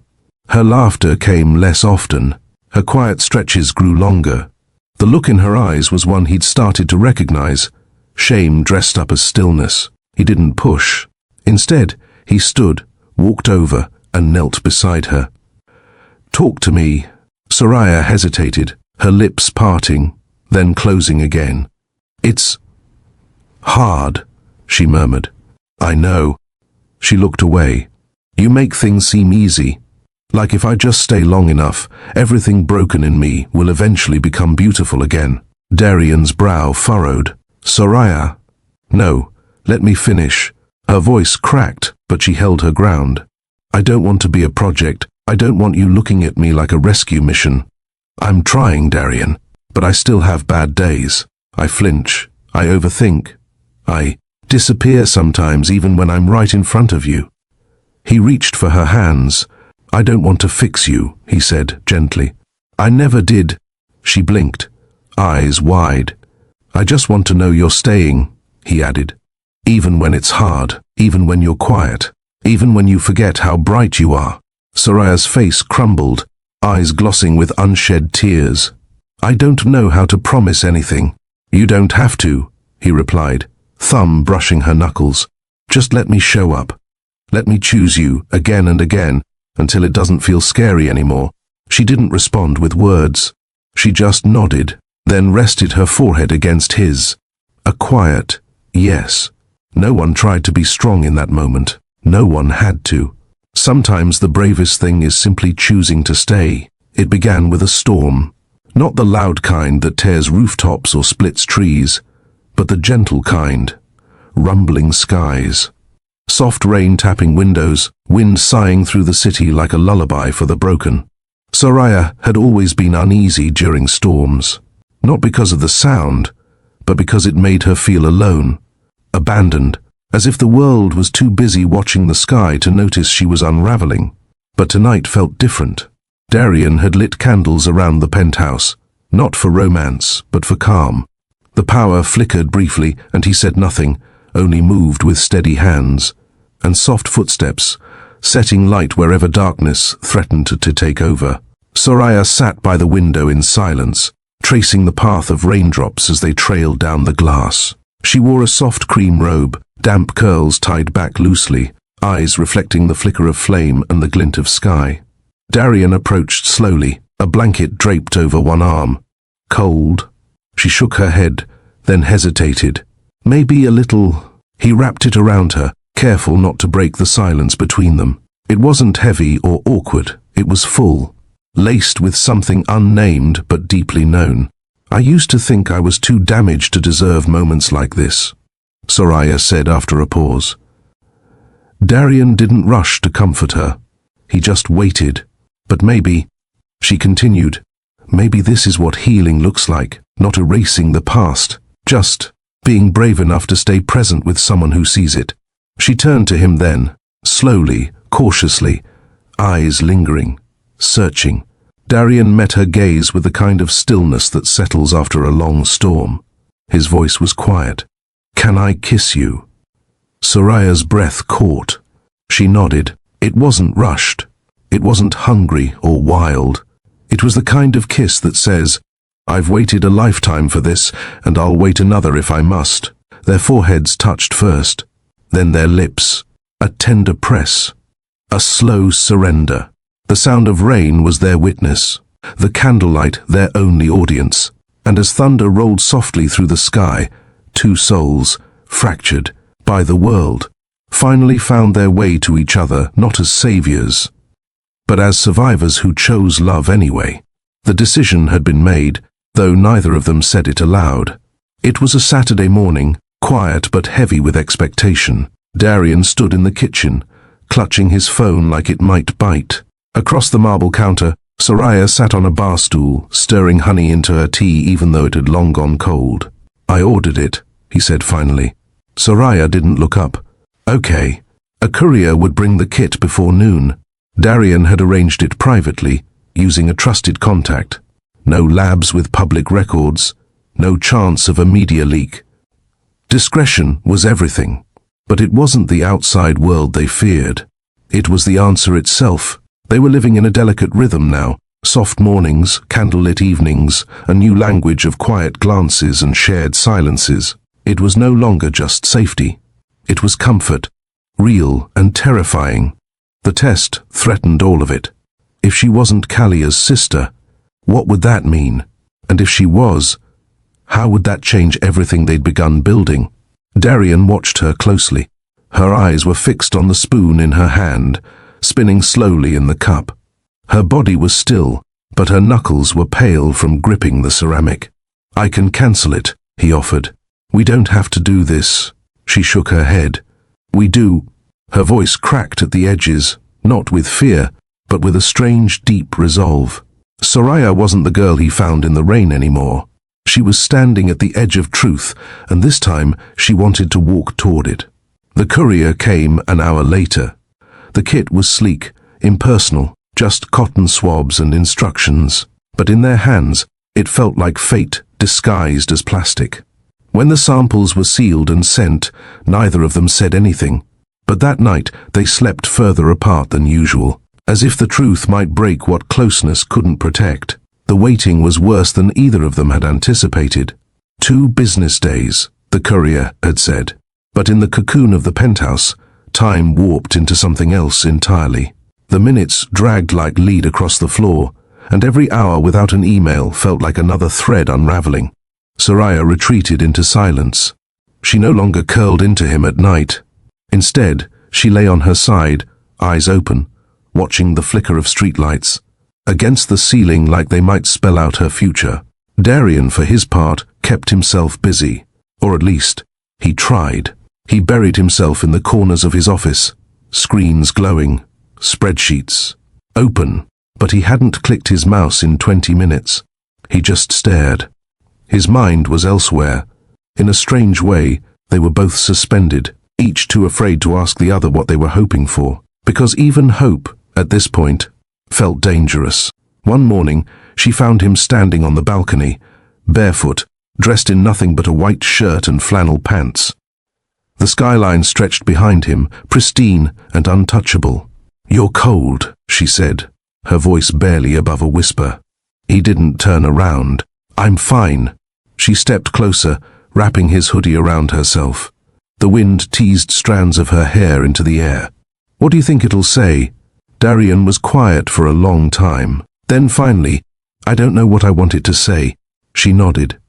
Her laughter came less often. Her quiet stretches grew longer. The look in her eyes was one he'd started to recognize, shame dressed up as stillness. He didn't push. Instead, he stood, walked over, and knelt beside her. "Talk to me." Soraya hesitated, her lips parting, then closing again. "It's hard," she murmured. "I know." She looked away. "You make things seem easy. Like if I just stay long enough, everything broken in me will eventually become beautiful again." Darian's brow furrowed. "Soraya." "No, let me finish." Her voice cracked, but she held her ground. "I don't want to be a project. I don't want you looking at me like a rescue mission. I'm trying, Darian, but I still have bad days. I flinch. I overthink. I disappear sometimes even when I'm right in front of you." He reached for her hands. "I don't want to fix you," he said gently. "I never did." She blinked, eyes wide. "I just want to know you're staying," he added. "Even when it's hard, even when you're quiet, even when you forget how bright you are." Soraya's face crumbled, eyes glossing with unshed tears. "I don't know how to promise anything." "You don't have to," he replied, thumb brushing her knuckles. "Just let me show up. Let me choose you again and again, until it doesn't feel scary anymore." She didn't respond with words. She just nodded, then rested her forehead against his. A quiet yes. No one tried to be strong in that moment. No one had to. Sometimes the bravest thing is simply choosing to stay. It began with a storm. Not the loud kind that tears rooftops or splits trees, but the gentle kind. Rumbling skies. Soft rain tapping windows, wind sighing through the city like a lullaby for the broken. Soraya had always been uneasy during storms, not because of the sound, but because it made her feel alone, abandoned, as if the world was too busy watching the sky to notice she was unraveling. But tonight felt different. Darian had lit candles around the penthouse, not for romance, but for calm. The power flickered briefly, and he said nothing, only moved with steady hands, and soft footsteps, setting light wherever darkness threatened to take over. Soraya sat by the window in silence, tracing the path of raindrops as they trailed down the glass. She wore a soft cream robe, damp curls tied back loosely, eyes reflecting the flicker of flame and the glint of sky. Darian approached slowly, a blanket draped over one arm. Cold. She shook her head, then hesitated. Maybe a little. He wrapped it around her, careful not to break the silence between them. It wasn't heavy or awkward, it was full, laced with something unnamed but deeply known. I used to think I was too damaged to deserve moments like this, Soraya said after a pause. Darian didn't rush to comfort her. He just waited. But maybe, she continued, maybe this is what healing looks like, not erasing the past, just being brave enough to stay present with someone who sees it. She turned to him then, slowly, cautiously, eyes lingering, searching. Darian met her gaze with the kind of stillness that settles after a long storm. His voice was quiet. "Can I kiss you?" Soraya's breath caught. She nodded. It wasn't rushed. It wasn't hungry or wild. It was the kind of kiss that says, "I've waited a lifetime for this, and I'll wait another if I must." Their foreheads touched first, then their lips, a tender press, a slow surrender. The sound of rain was their witness, the candlelight their only audience, and as thunder rolled softly through the sky, two souls, fractured by the world, finally found their way to each other not as saviors, but as survivors who chose love anyway. The decision had been made, though neither of them said it aloud. It was a Saturday morning, quiet but heavy with expectation. Darian stood in the kitchen, clutching his phone like it might bite. Across the marble counter, Soraya sat on a bar stool, stirring honey into her tea even though it had long gone cold. "I ordered it," he said finally. Soraya didn't look up. "Okay." A courier would bring the kit before noon. Darian had arranged it privately, using a trusted contact. No labs with public records, no chance of a media leak. Discretion was everything. But it wasn't the outside world they feared. It was the answer itself. They were living in a delicate rhythm now. Soft mornings, candlelit evenings, a new language of quiet glances and shared silences. It was no longer just safety. It was comfort, real and terrifying. The test threatened all of it. If she wasn't Kalia's sister, what would that mean? And if she was, how would that change everything they'd begun building? Darian watched her closely. Her eyes were fixed on the spoon in her hand, spinning slowly in the cup. Her body was still, but her knuckles were pale from gripping the ceramic. "I can cancel it," he offered. "We don't have to do this." She shook her head. "We do." Her voice cracked at the edges, not with fear, but with a strange, deep resolve. Soraya wasn't the girl he found in the rain anymore. She was standing at the edge of truth, and this time she wanted to walk toward it. The courier came an hour later. The kit was sleek, impersonal, just cotton swabs and instructions. But in their hands, it felt like fate disguised as plastic. When the samples were sealed and sent, neither of them said anything. But that night, they slept further apart than usual, as if the truth might break what closeness couldn't protect. The waiting was worse than either of them had anticipated. 2 business days, the courier had said. But in the cocoon of the penthouse, time warped into something else entirely. The minutes dragged like lead across the floor, and every hour without an email felt like another thread unraveling. Soraya retreated into silence. She no longer curled into him at night. Instead, she lay on her side, eyes open, watching the flicker of streetlights against the ceiling like they might spell out her future. Darian, for his part, kept himself busy, or at least, he tried. He buried himself in the corners of his office, screens glowing, spreadsheets open, but he hadn't clicked his mouse in 20 minutes. He just stared. His mind was elsewhere. In a strange way, they were both suspended, each too afraid to ask the other what they were hoping for, because even hope, at this point, felt dangerous. One morning, she found him standing on the balcony, barefoot, dressed in nothing but a white shirt and flannel pants. The skyline stretched behind him, pristine and untouchable. "You're cold," she said, her voice barely above a whisper. He didn't turn around. "I'm fine." She stepped closer, wrapping his hoodie around herself. The wind teased strands of her hair into the air. "What do you think it'll say?" Darian was quiet for a long time. Then finally, "I don't know what I want it to say." She nodded,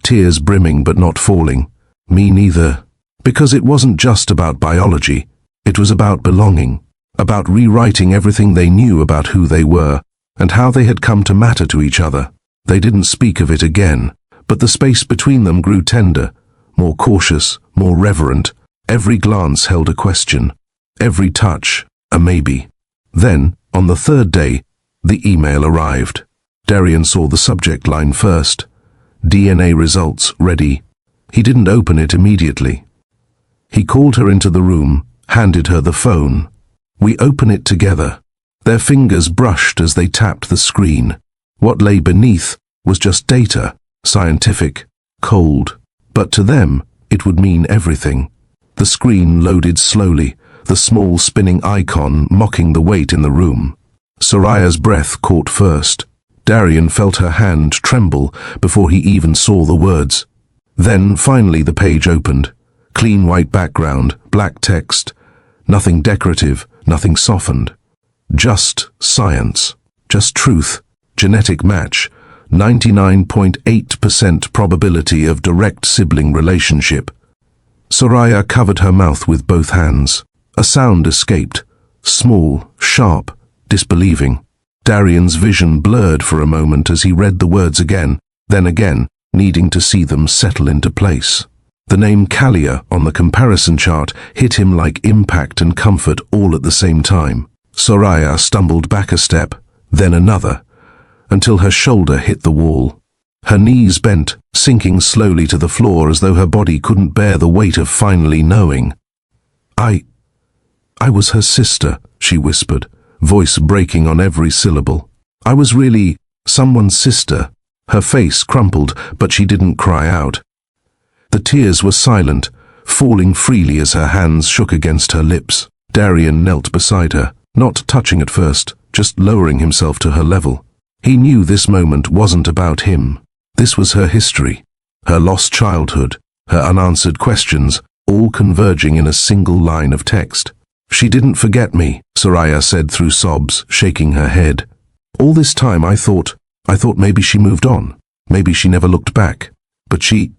tears brimming but not falling. "Me neither." Because it wasn't just about biology. It was about belonging, about rewriting everything they knew about who they were and how they had come to matter to each other. They didn't speak of it again, but the space between them grew tender, more cautious, more reverent. Every glance held a question, every touch a maybe. Then, on the third day, the email arrived. Darian saw the subject line first. DNA results ready. He didn't open it immediately. He called her into the room, handed her the phone. "We open it together." Their fingers brushed as they tapped the screen. What lay beneath was just data, scientific, cold. But to them, it would mean everything. The screen loaded slowly, the small spinning icon mocking the weight in the room. Soraya's breath caught first. Darian felt her hand tremble before he even saw the words. Then finally the page opened. Clean white background, black text. Nothing decorative, nothing softened. Just science. Just truth. Genetic match. 99.8% probability of direct sibling relationship. Soraya covered her mouth with both hands. A sound escaped. Small, sharp, disbelieving. Darian's vision blurred for a moment as he read the words again, then again, needing to see them settle into place. The name Kalia on the comparison chart hit him like impact and comfort all at the same time. Soraya stumbled back a step, then another, until her shoulder hit the wall. Her knees bent, sinking slowly to the floor as though her body couldn't bear the weight of finally knowing. I was her sister," she whispered, voice breaking on every syllable. "I was really someone's sister." Her face crumpled, but she didn't cry out. The tears were silent, falling freely as her hands shook against her lips. Darian knelt beside her, not touching at first, just lowering himself to her level. He knew this moment wasn't about him. This was her history, her lost childhood, her unanswered questions, all converging in a single line of text. "She didn't forget me," Soraya said through sobs, shaking her head. "All this time I thought maybe she moved on. Maybe she never looked back. But she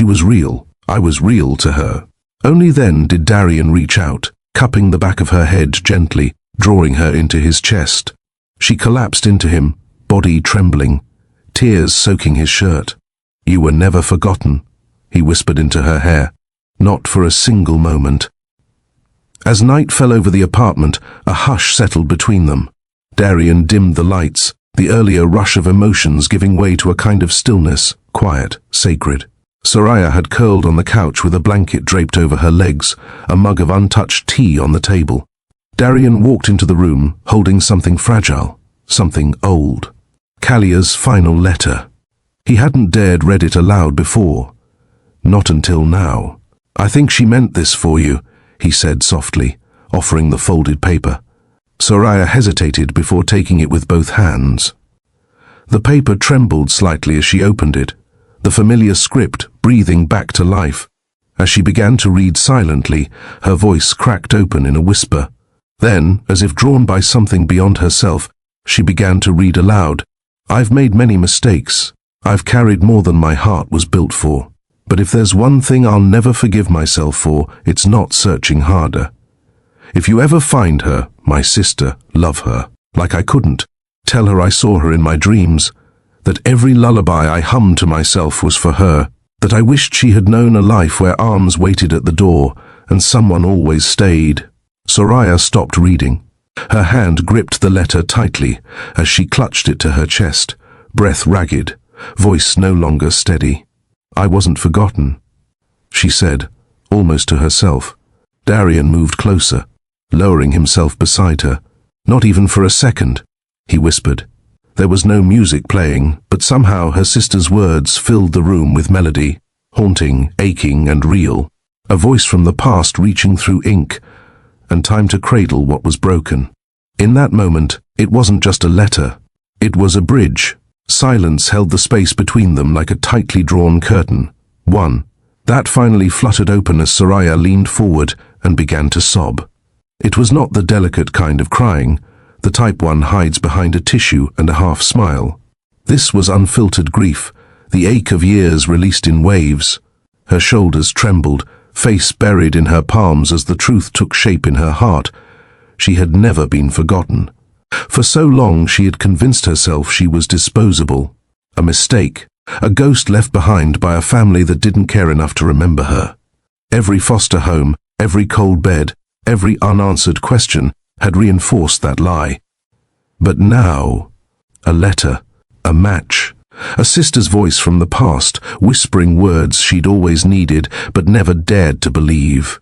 was real. I was real to her." Only then did Darian reach out, cupping the back of her head gently, drawing her into his chest. She collapsed into him, body trembling, tears soaking his shirt. "You were never forgotten," he whispered into her hair. "Not for a single moment." As night fell over the apartment, a hush settled between them. Darian dimmed the lights, the earlier rush of emotions giving way to a kind of stillness, quiet, sacred. Soraya had curled on the couch with a blanket draped over her legs, a mug of untouched tea on the table. Darian walked into the room, holding something fragile, something old. Kalia's final letter. He hadn't dared read it aloud before. Not until now. "I think she meant this for you," he said softly, offering the folded paper. Soraya hesitated before taking it with both hands. The paper trembled slightly as she opened it, the familiar script breathing back to life. As she began to read silently, her voice cracked open in a whisper. Then, as if drawn by something beyond herself, she began to read aloud. "I've made many mistakes. I've carried more than my heart was built for. But if there's one thing I'll never forgive myself for, it's not searching harder. If you ever find her, my sister, love her, like I couldn't. Tell her I saw her in my dreams, that every lullaby I hummed to myself was for her, that I wished she had known a life where arms waited at the door, and someone always stayed. Soraya stopped reading. Her hand gripped the letter tightly as she clutched it to her chest, breath ragged, voice no longer steady. "I wasn't forgotten," she said, almost to herself. Darian moved closer, lowering himself beside her. "Not even for a second," he whispered. There was no music playing, but somehow her sister's words filled the room with melody, haunting, aching, and real. A voice from the past reaching through ink, and time to cradle what was broken. In that moment, it wasn't just a letter. It was a bridge. Silence held the space between them like a tightly drawn curtain. One. That finally fluttered open as Soraya leaned forward and began to sob. It was not the delicate kind of crying, the type one hides behind a tissue and a half smile. This was unfiltered grief, the ache of years released in waves. Her shoulders trembled, face buried in her palms as the truth took shape in her heart. She had never been forgotten. For so long she had convinced herself she was disposable, a mistake, a ghost left behind by a family that didn't care enough to remember her. Every foster home, every cold bed, every unanswered question had reinforced that lie. But now, a letter, a match, a sister's voice from the past, whispering words she'd always needed but never dared to believe.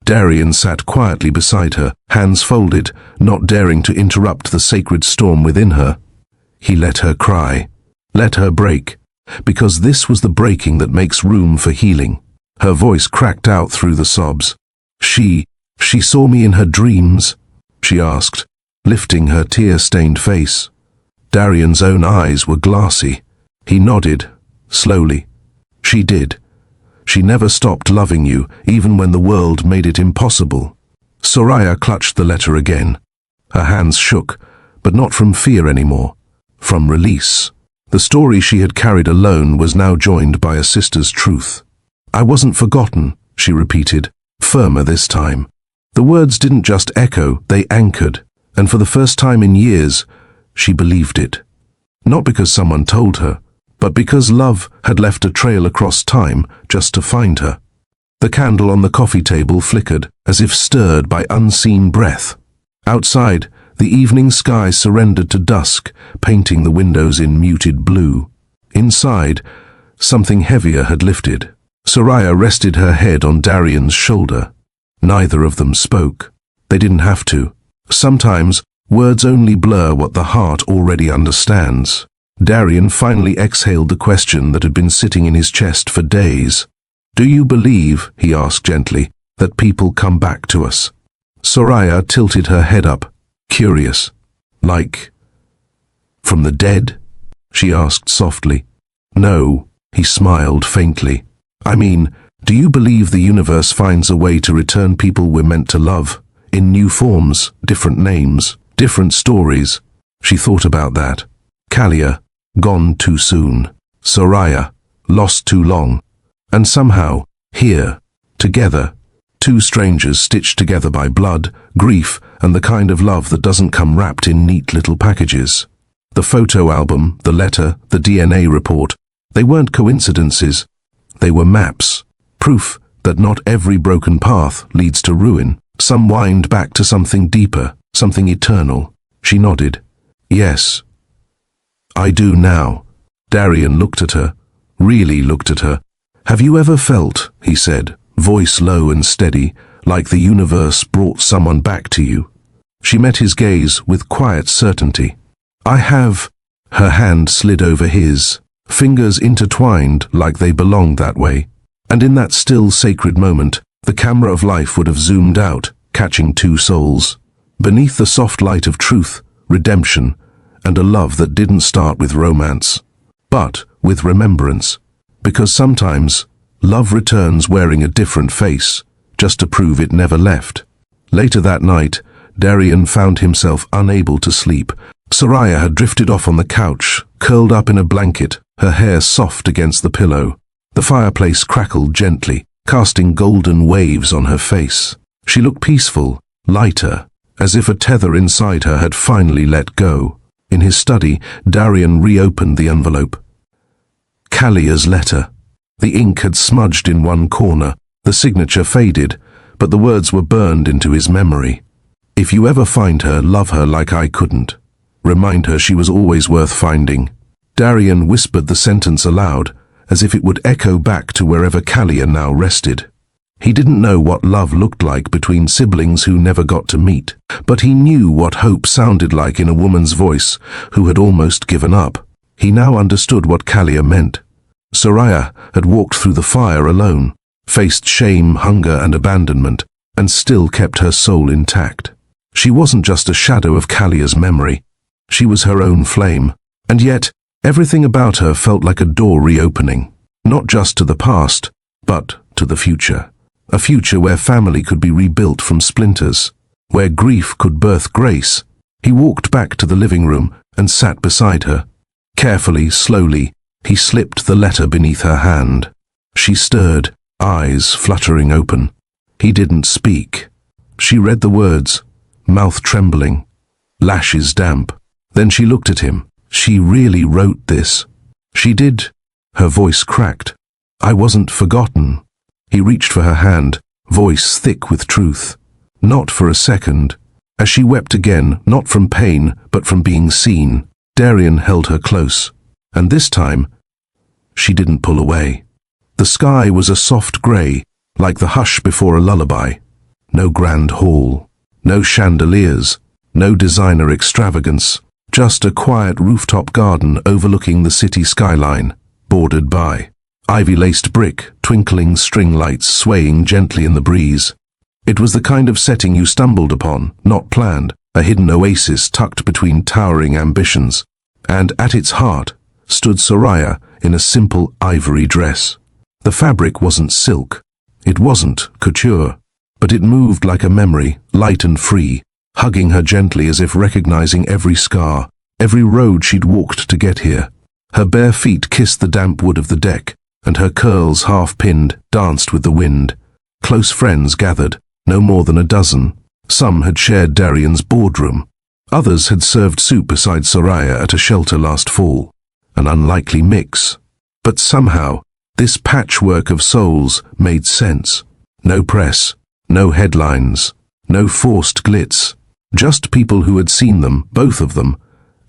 Darian sat quietly beside her, hands folded, not daring to interrupt the sacred storm within her. He let her cry, let her break, because this was the breaking that makes room for healing. Her voice cracked out through the sobs. She saw me in her dreams?" she asked, lifting her tear-stained face. Darian's own eyes were glassy. He nodded, slowly. "She did. She never stopped loving you, even when the world made it impossible." Soraya clutched the letter again. Her hands shook, but not from fear anymore, from release. The story she had carried alone was now joined by a sister's truth. "I wasn't forgotten," she repeated, firmer this time. The words didn't just echo, they anchored, and for the first time in years, she believed it. Not because someone told her, but because love had left a trail across time just to find her. The candle on the coffee table flickered, as if stirred by unseen breath. Outside, the evening sky surrendered to dusk, painting the windows in muted blue. Inside, something heavier had lifted. Soraya rested her head on Darian's shoulder. Neither of them spoke. They didn't have to. Sometimes, words only blur what the heart already understands. Darian finally exhaled the question that had been sitting in his chest for days. "Do you believe," he asked gently, "that people come back to us?" Soraya tilted her head up, curious. "Like, from the dead?" she asked softly. "No," he smiled faintly. "I mean, do you believe the universe finds a way to return people we're meant to love? In new forms, different names, different stories?" She thought about that. Kalia, gone too soon. Soraya, lost too long. And somehow, here, together, two strangers stitched together by blood, grief, and the kind of love that doesn't come wrapped in neat little packages. The photo album, the letter, the DNA report, they weren't coincidences. They were maps, proof that not every broken path leads to ruin. Some wind back to something deeper, something eternal. She nodded. "Yes, I do now." Darian looked at her, really looked at her. "Have you ever felt," he said, voice low and steady, "like the universe brought someone back to you?" She met his gaze with quiet certainty. "I have." Her hand slid over his, fingers intertwined like they belonged that way. And in that still sacred moment, the camera of life would have zoomed out, catching two souls. Beneath the soft light of truth, redemption, and a love that didn't start with romance, but with remembrance. Because sometimes, love returns wearing a different face, just to prove it never left. Later that night, Darian found himself unable to sleep. Soraya had drifted off on the couch, curled up in a blanket, her hair soft against the pillow. The fireplace crackled gently, casting golden waves on her face. She looked peaceful, lighter, as if a tether inside her had finally let go. In his study, Darian reopened the envelope. Kalia's letter. The ink had smudged in one corner, the signature faded, but the words were burned into his memory. If you ever find her, love her like I couldn't. Remind her she was always worth finding. Darian whispered the sentence aloud, as if it would echo back to wherever Kalia now rested. He didn't know what love looked like between siblings who never got to meet, but he knew what hope sounded like in a woman's voice who had almost given up. He now understood what Kalia meant. Soraya had walked through the fire alone, faced shame, hunger and abandonment, and still kept her soul intact. She wasn't just a shadow of Kalia's memory. She was her own flame, and yet everything about her felt like a door reopening, not just to the past, but to the future. A future where family could be rebuilt from splinters, where grief could birth grace. He walked back to the living room and sat beside her. Carefully, slowly, he slipped the letter beneath her hand. She stirred, eyes fluttering open. He didn't speak. She read the words, mouth trembling, lashes damp. Then she looked at him. She really wrote this. She did. Her voice cracked. I wasn't forgotten. He reached for her hand, voice thick with truth. Not for a second. As she wept again, not from pain, but from being seen, Darian held her close. And this time, she didn't pull away. The sky was a soft grey, like the hush before a lullaby. No grand hall, no chandeliers, no designer extravagance, just a quiet rooftop garden overlooking the city skyline, bordered by ivy-laced brick, twinkling string lights swaying gently in the breeze. It was the kind of setting you stumbled upon, not planned, a hidden oasis tucked between towering ambitions. And at its heart stood Soraya in a simple ivory dress. The fabric wasn't silk. It wasn't couture. But it moved like a memory, light and free, hugging her gently as if recognizing every scar, every road she'd walked to get here. Her bare feet kissed the damp wood of the deck, and her curls, half-pinned, danced with the wind. Close friends gathered, no more than a dozen. Some had shared Darian's boardroom. Others had served soup beside Soraya at a shelter last fall. An unlikely mix. But somehow, this patchwork of souls made sense. No press, no headlines, no forced glitz. Just people who had seen them, both of them,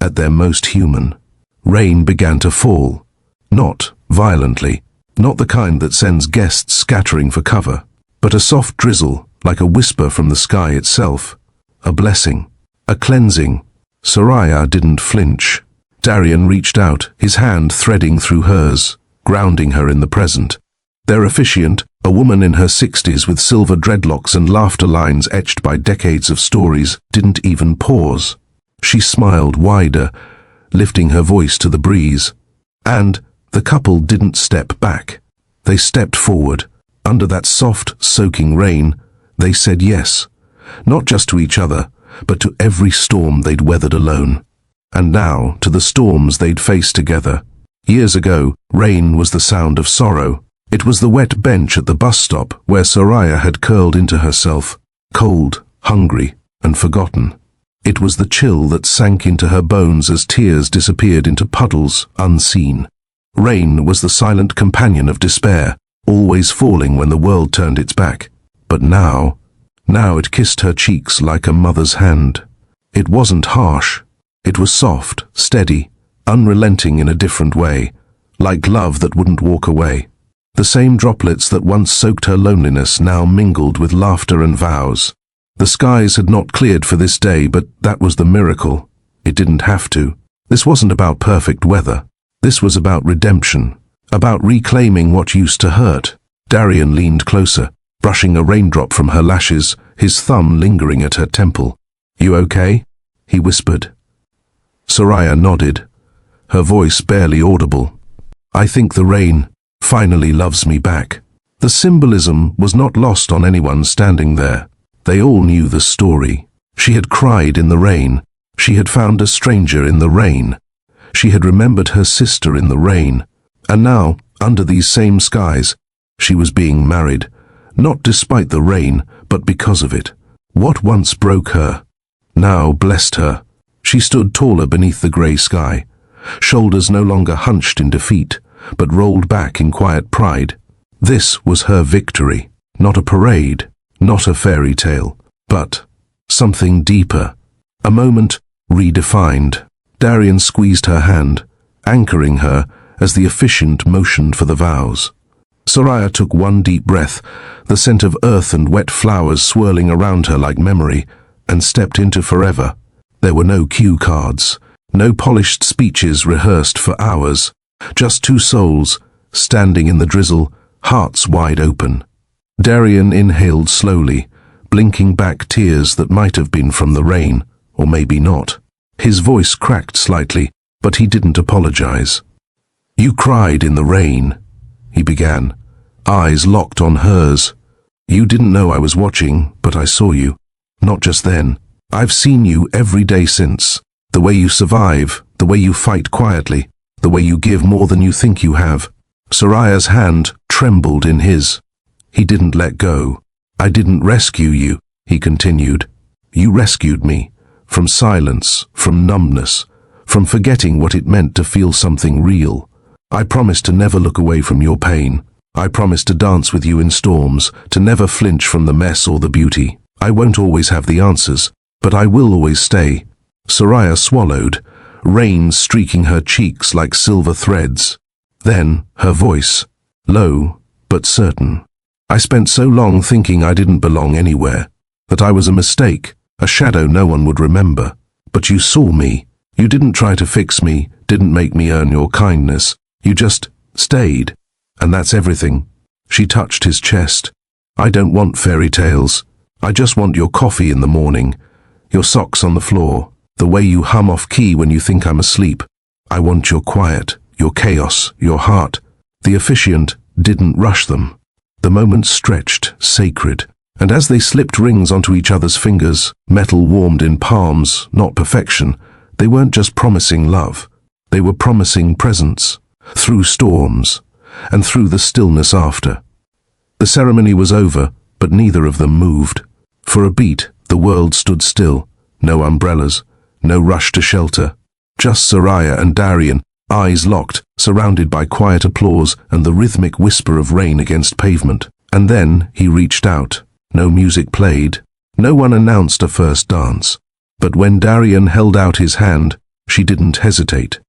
at their most human. Rain began to fall. Not violently, not the kind that sends guests scattering for cover, but a soft drizzle, like a whisper from the sky itself. A blessing, a cleansing. Soraya didn't flinch. Darian reached out, his hand threading through hers, grounding her in the present. Their officiant, a woman in her 60s with silver dreadlocks and laughter lines etched by decades of stories, didn't even pause. She smiled wider, lifting her voice to the breeze. And the couple didn't step back. They stepped forward. Under that soft, soaking rain, they said yes. Not just to each other, but to every storm they'd weathered alone. And now, to the storms they'd faced together. Years ago, rain was the sound of sorrow. It was the wet bench at the bus stop where Soraya had curled into herself, cold, hungry, and forgotten. It was the chill that sank into her bones as tears disappeared into puddles unseen. Rain was the silent companion of despair, always falling when the world turned its back. But now it kissed her cheeks like a mother's hand. It wasn't harsh. It was soft, steady, unrelenting in a different way, like love that wouldn't walk away. The same droplets that once soaked her loneliness now mingled with laughter and vows. The skies had not cleared for this day, but that was the miracle. It didn't have to. This wasn't about perfect weather. This was about redemption, about reclaiming what used to hurt. Darian leaned closer, brushing a raindrop from her lashes, his thumb lingering at her temple. You okay? He whispered. Soraya nodded, her voice barely audible. I think the rain finally loves me back. The symbolism was not lost on anyone standing there. They all knew the story. She had cried in the rain. She had found a stranger in the rain. She had remembered her sister in the rain. And now, under these same skies, she was being married, not despite the rain, but because of it. What once broke her, now blessed her. She stood taller beneath the grey sky, shoulders no longer hunched in defeat, but rolled back in quiet pride. This was her victory, not a parade, Not a fairy tale, but something deeper. A moment redefined. Darian squeezed her hand, anchoring her as the officiant motioned for the vows. Soraya took one deep breath, the scent of earth and wet flowers swirling around her like memory, and stepped into forever. There were no cue cards, no polished speeches rehearsed for hours, just two souls, standing in the drizzle, hearts wide open. Darian inhaled slowly, blinking back tears that might have been from the rain, or maybe not. His voice cracked slightly, but he didn't apologize. "You cried in the rain," he began, eyes locked on hers. "You didn't know I was watching, but I saw you. Not just then. I've seen you every day since. The way you survive, the way you fight quietly, the way you give more than you think you have." Soraya's hand trembled in his. He didn't let go. "I didn't rescue you," he continued. "You rescued me. From silence, from numbness, from forgetting what it meant to feel something real. I promised to never look away from your pain. I promised to dance with you in storms, to never flinch from the mess or the beauty. I won't always have the answers, but I will always stay." Soraya swallowed, rain streaking her cheeks like silver threads. Then, her voice, low but certain. "I spent so long thinking I didn't belong anywhere, that I was a mistake, a shadow no one would remember. But you saw me. You didn't try to fix me, didn't make me earn your kindness. You just stayed. And that's everything." She touched his chest. "I don't want fairy tales. I just want your coffee in the morning, your socks on the floor, the way you hum off key when you think I'm asleep. I want your quiet, your chaos, your heart." The officiant didn't rush them. The moment stretched, sacred, and as they slipped rings onto each other's fingers, metal warmed in palms, not perfection, they weren't just promising love. They were promising presence, through storms, and through the stillness after. The ceremony was over, but neither of them moved. For a beat, the world stood still. No umbrellas, no rush to shelter. Just Soraya and Darian, eyes locked, surrounded by quiet applause and the rhythmic whisper of rain against pavement. And then he reached out. No music played. No one announced a first dance. But when Darian held out his hand, she didn't hesitate.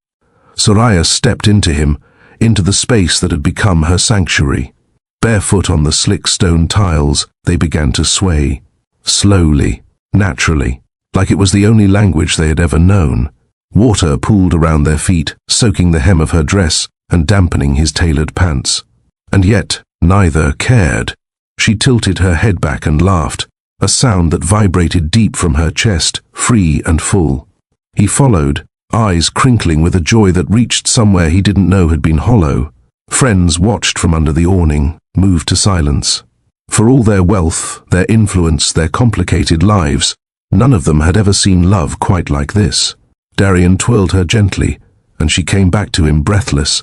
Soraya stepped into him, into the space that had become her sanctuary. Barefoot on the slick stone tiles, they began to sway. Slowly, naturally, like it was the only language they had ever known. Water pooled around their feet, soaking the hem of her dress and dampening his tailored pants. And yet, neither cared. She tilted her head back and laughed, a sound that vibrated deep from her chest, free and full. He followed, eyes crinkling with a joy that reached somewhere he didn't know had been hollow. Friends watched from under the awning, moved to silence. For all their wealth, their influence, their complicated lives, none of them had ever seen love quite like this. Darian twirled her gently, and she came back to him breathless,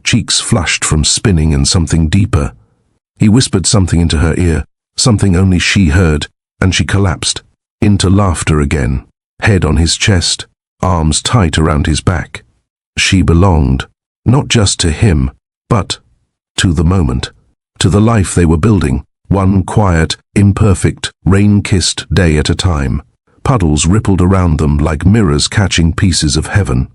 cheeks flushed from spinning and something deeper. He whispered something into her ear, something only she heard, and she collapsed, into laughter again, head on his chest, arms tight around his back. She belonged, not just to him, but to the moment, to the life they were building, one quiet, imperfect, rain-kissed day at a time. Puddles rippled around them like mirrors catching pieces of heaven.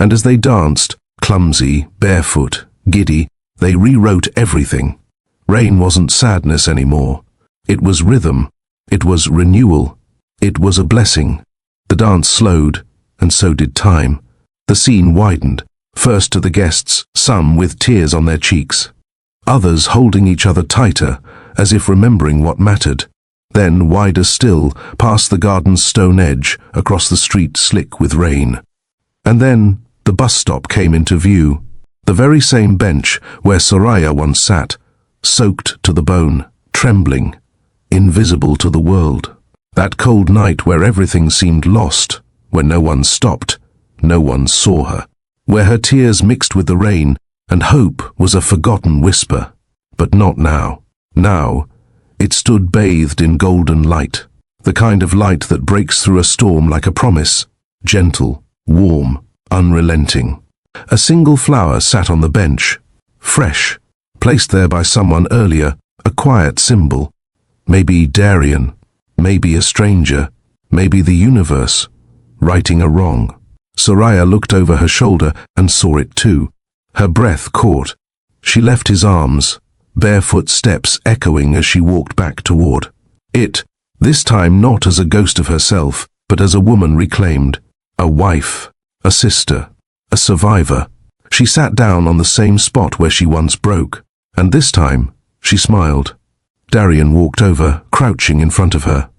And as they danced, clumsy, barefoot, giddy, they rewrote everything. Rain wasn't sadness anymore. It was rhythm. It was renewal. It was a blessing. The dance slowed, and so did time. The scene widened, first to the guests, some with tears on their cheeks, others holding each other tighter, as if remembering what mattered. Then, wider still, past the garden's stone edge, across the street slick with rain. And then, the bus stop came into view. The very same bench where Soraya once sat, soaked to the bone, trembling, invisible to the world. That cold night where everything seemed lost, where no one stopped, no one saw her. Where her tears mixed with the rain, and hope was a forgotten whisper. But not now. Now, it stood bathed in golden light, the kind of light that breaks through a storm like a promise, gentle, warm, unrelenting. A single flower sat on the bench, fresh, placed there by someone earlier, a quiet symbol. Maybe Darian, maybe a stranger, maybe the universe, righting a wrong. Soraya looked over her shoulder and saw it too. Her breath caught. She left his arms, barefoot steps echoing as she walked back toward it, this time not as a ghost of herself, but as a woman reclaimed, a wife, a sister, a survivor. She sat down on the same spot where she once broke, and this time she smiled. Darian walked over, crouching in front of her.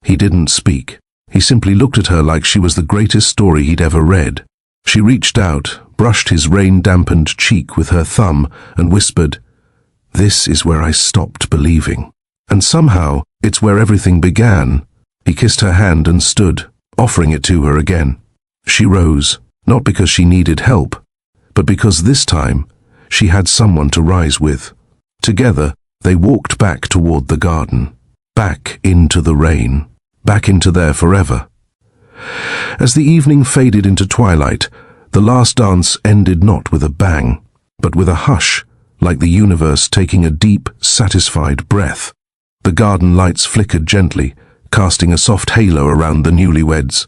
He didn't speak. He simply looked at her like she was the greatest story he'd ever read. She reached out, brushed his rain-dampened cheek with her thumb, and whispered, "This is where I stopped believing. And somehow, it's where everything began." He kissed her hand and stood, offering it to her again. She rose, not because she needed help, but because this time, she had someone to rise with. Together, they walked back toward the garden, back into the rain, back into their forever. As the evening faded into twilight, the last dance ended not with a bang, but with a hush, like the universe taking a deep, satisfied breath. The garden lights flickered gently, casting a soft halo around the newlyweds.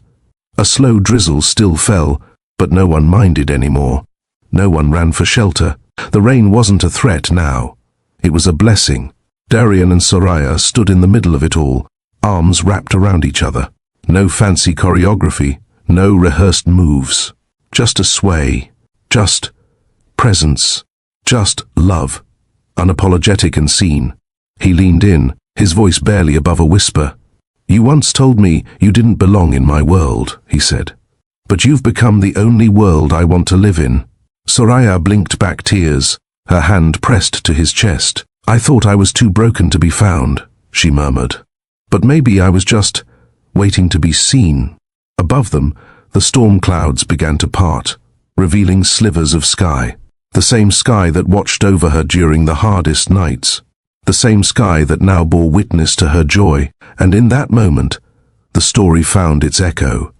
A slow drizzle still fell, but no one minded anymore. No one ran for shelter. The rain wasn't a threat now. It was a blessing. Darian and Soraya stood in the middle of it all, arms wrapped around each other. No fancy choreography, no rehearsed moves. Just a sway, just presence, just love, unapologetic and seen. He leaned in, his voice barely above a whisper. "You once told me you didn't belong in my world," he said. "But you've become the only world I want to live in." Soraya blinked back tears, her hand pressed to his chest. "I thought I was too broken to be found," she murmured. "But maybe I was just waiting to be seen." Above them, the storm clouds began to part, revealing slivers of sky. The same sky that watched over her during the hardest nights. The same sky that now bore witness to her joy. And in that moment, the story found its echo.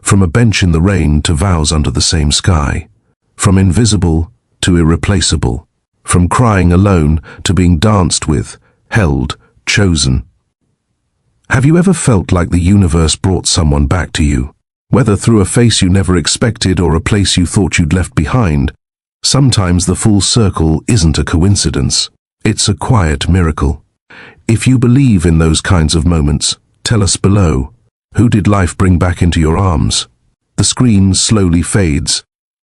From a bench in the rain to vows under the same sky. From invisible to irreplaceable. From crying alone to being danced with, held, chosen. Have you ever felt like the universe brought someone back to you? Whether through a face you never expected or a place you thought you'd left behind, sometimes the full circle isn't a coincidence. It's a quiet miracle. If you believe in those kinds of moments, tell us below. Who did life bring back into your arms? The screen slowly fades,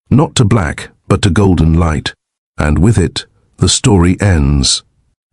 not to black, but to golden light. And with it, the story ends.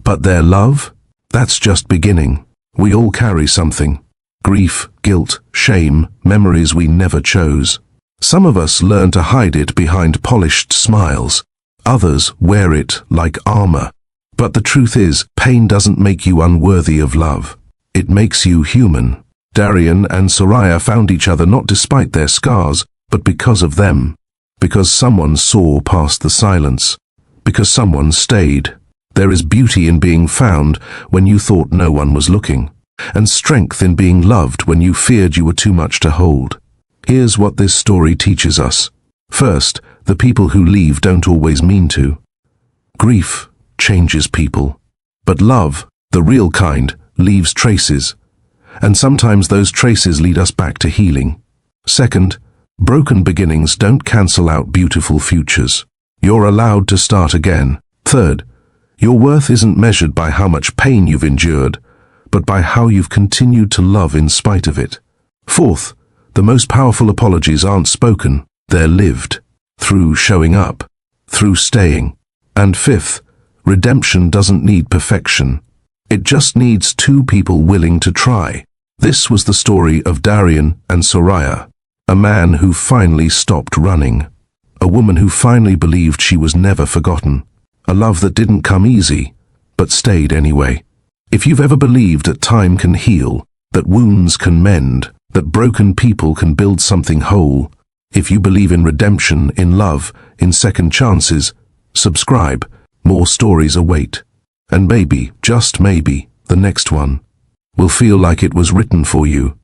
But their love? That's just beginning. We all carry something. Grief, guilt, shame, memories we never chose. Some of us learn to hide it behind polished smiles. Others wear it like armor. But the truth is, pain doesn't make you unworthy of love. It makes you human. Darian and Soraya found each other not despite their scars, but because of them. Because someone saw past the silence. Because someone stayed. There is beauty in being found when you thought no one was looking, and strength in being loved when you feared you were too much to hold. Here's what this story teaches us. First, the people who leave don't always mean to. Grief changes people. But love, the real kind, leaves traces. And sometimes those traces lead us back to healing. Second, broken beginnings don't cancel out beautiful futures. You're allowed to start again. Third, your worth isn't measured by how much pain you've endured, but by how you've continued to love in spite of it. Fourth, the most powerful apologies aren't spoken, they're lived. Through showing up. Through staying. And fifth, redemption doesn't need perfection. It just needs two people willing to try. This was the story of Darian and Soraya, a man who finally stopped running, a woman who finally believed she was never forgotten, a love that didn't come easy, but stayed anyway. If you've ever believed that time can heal, that wounds can mend, that broken people can build something whole, if you believe in redemption, in love, in second chances, subscribe. More stories await. And maybe, just maybe, the next one will feel like it was written for you.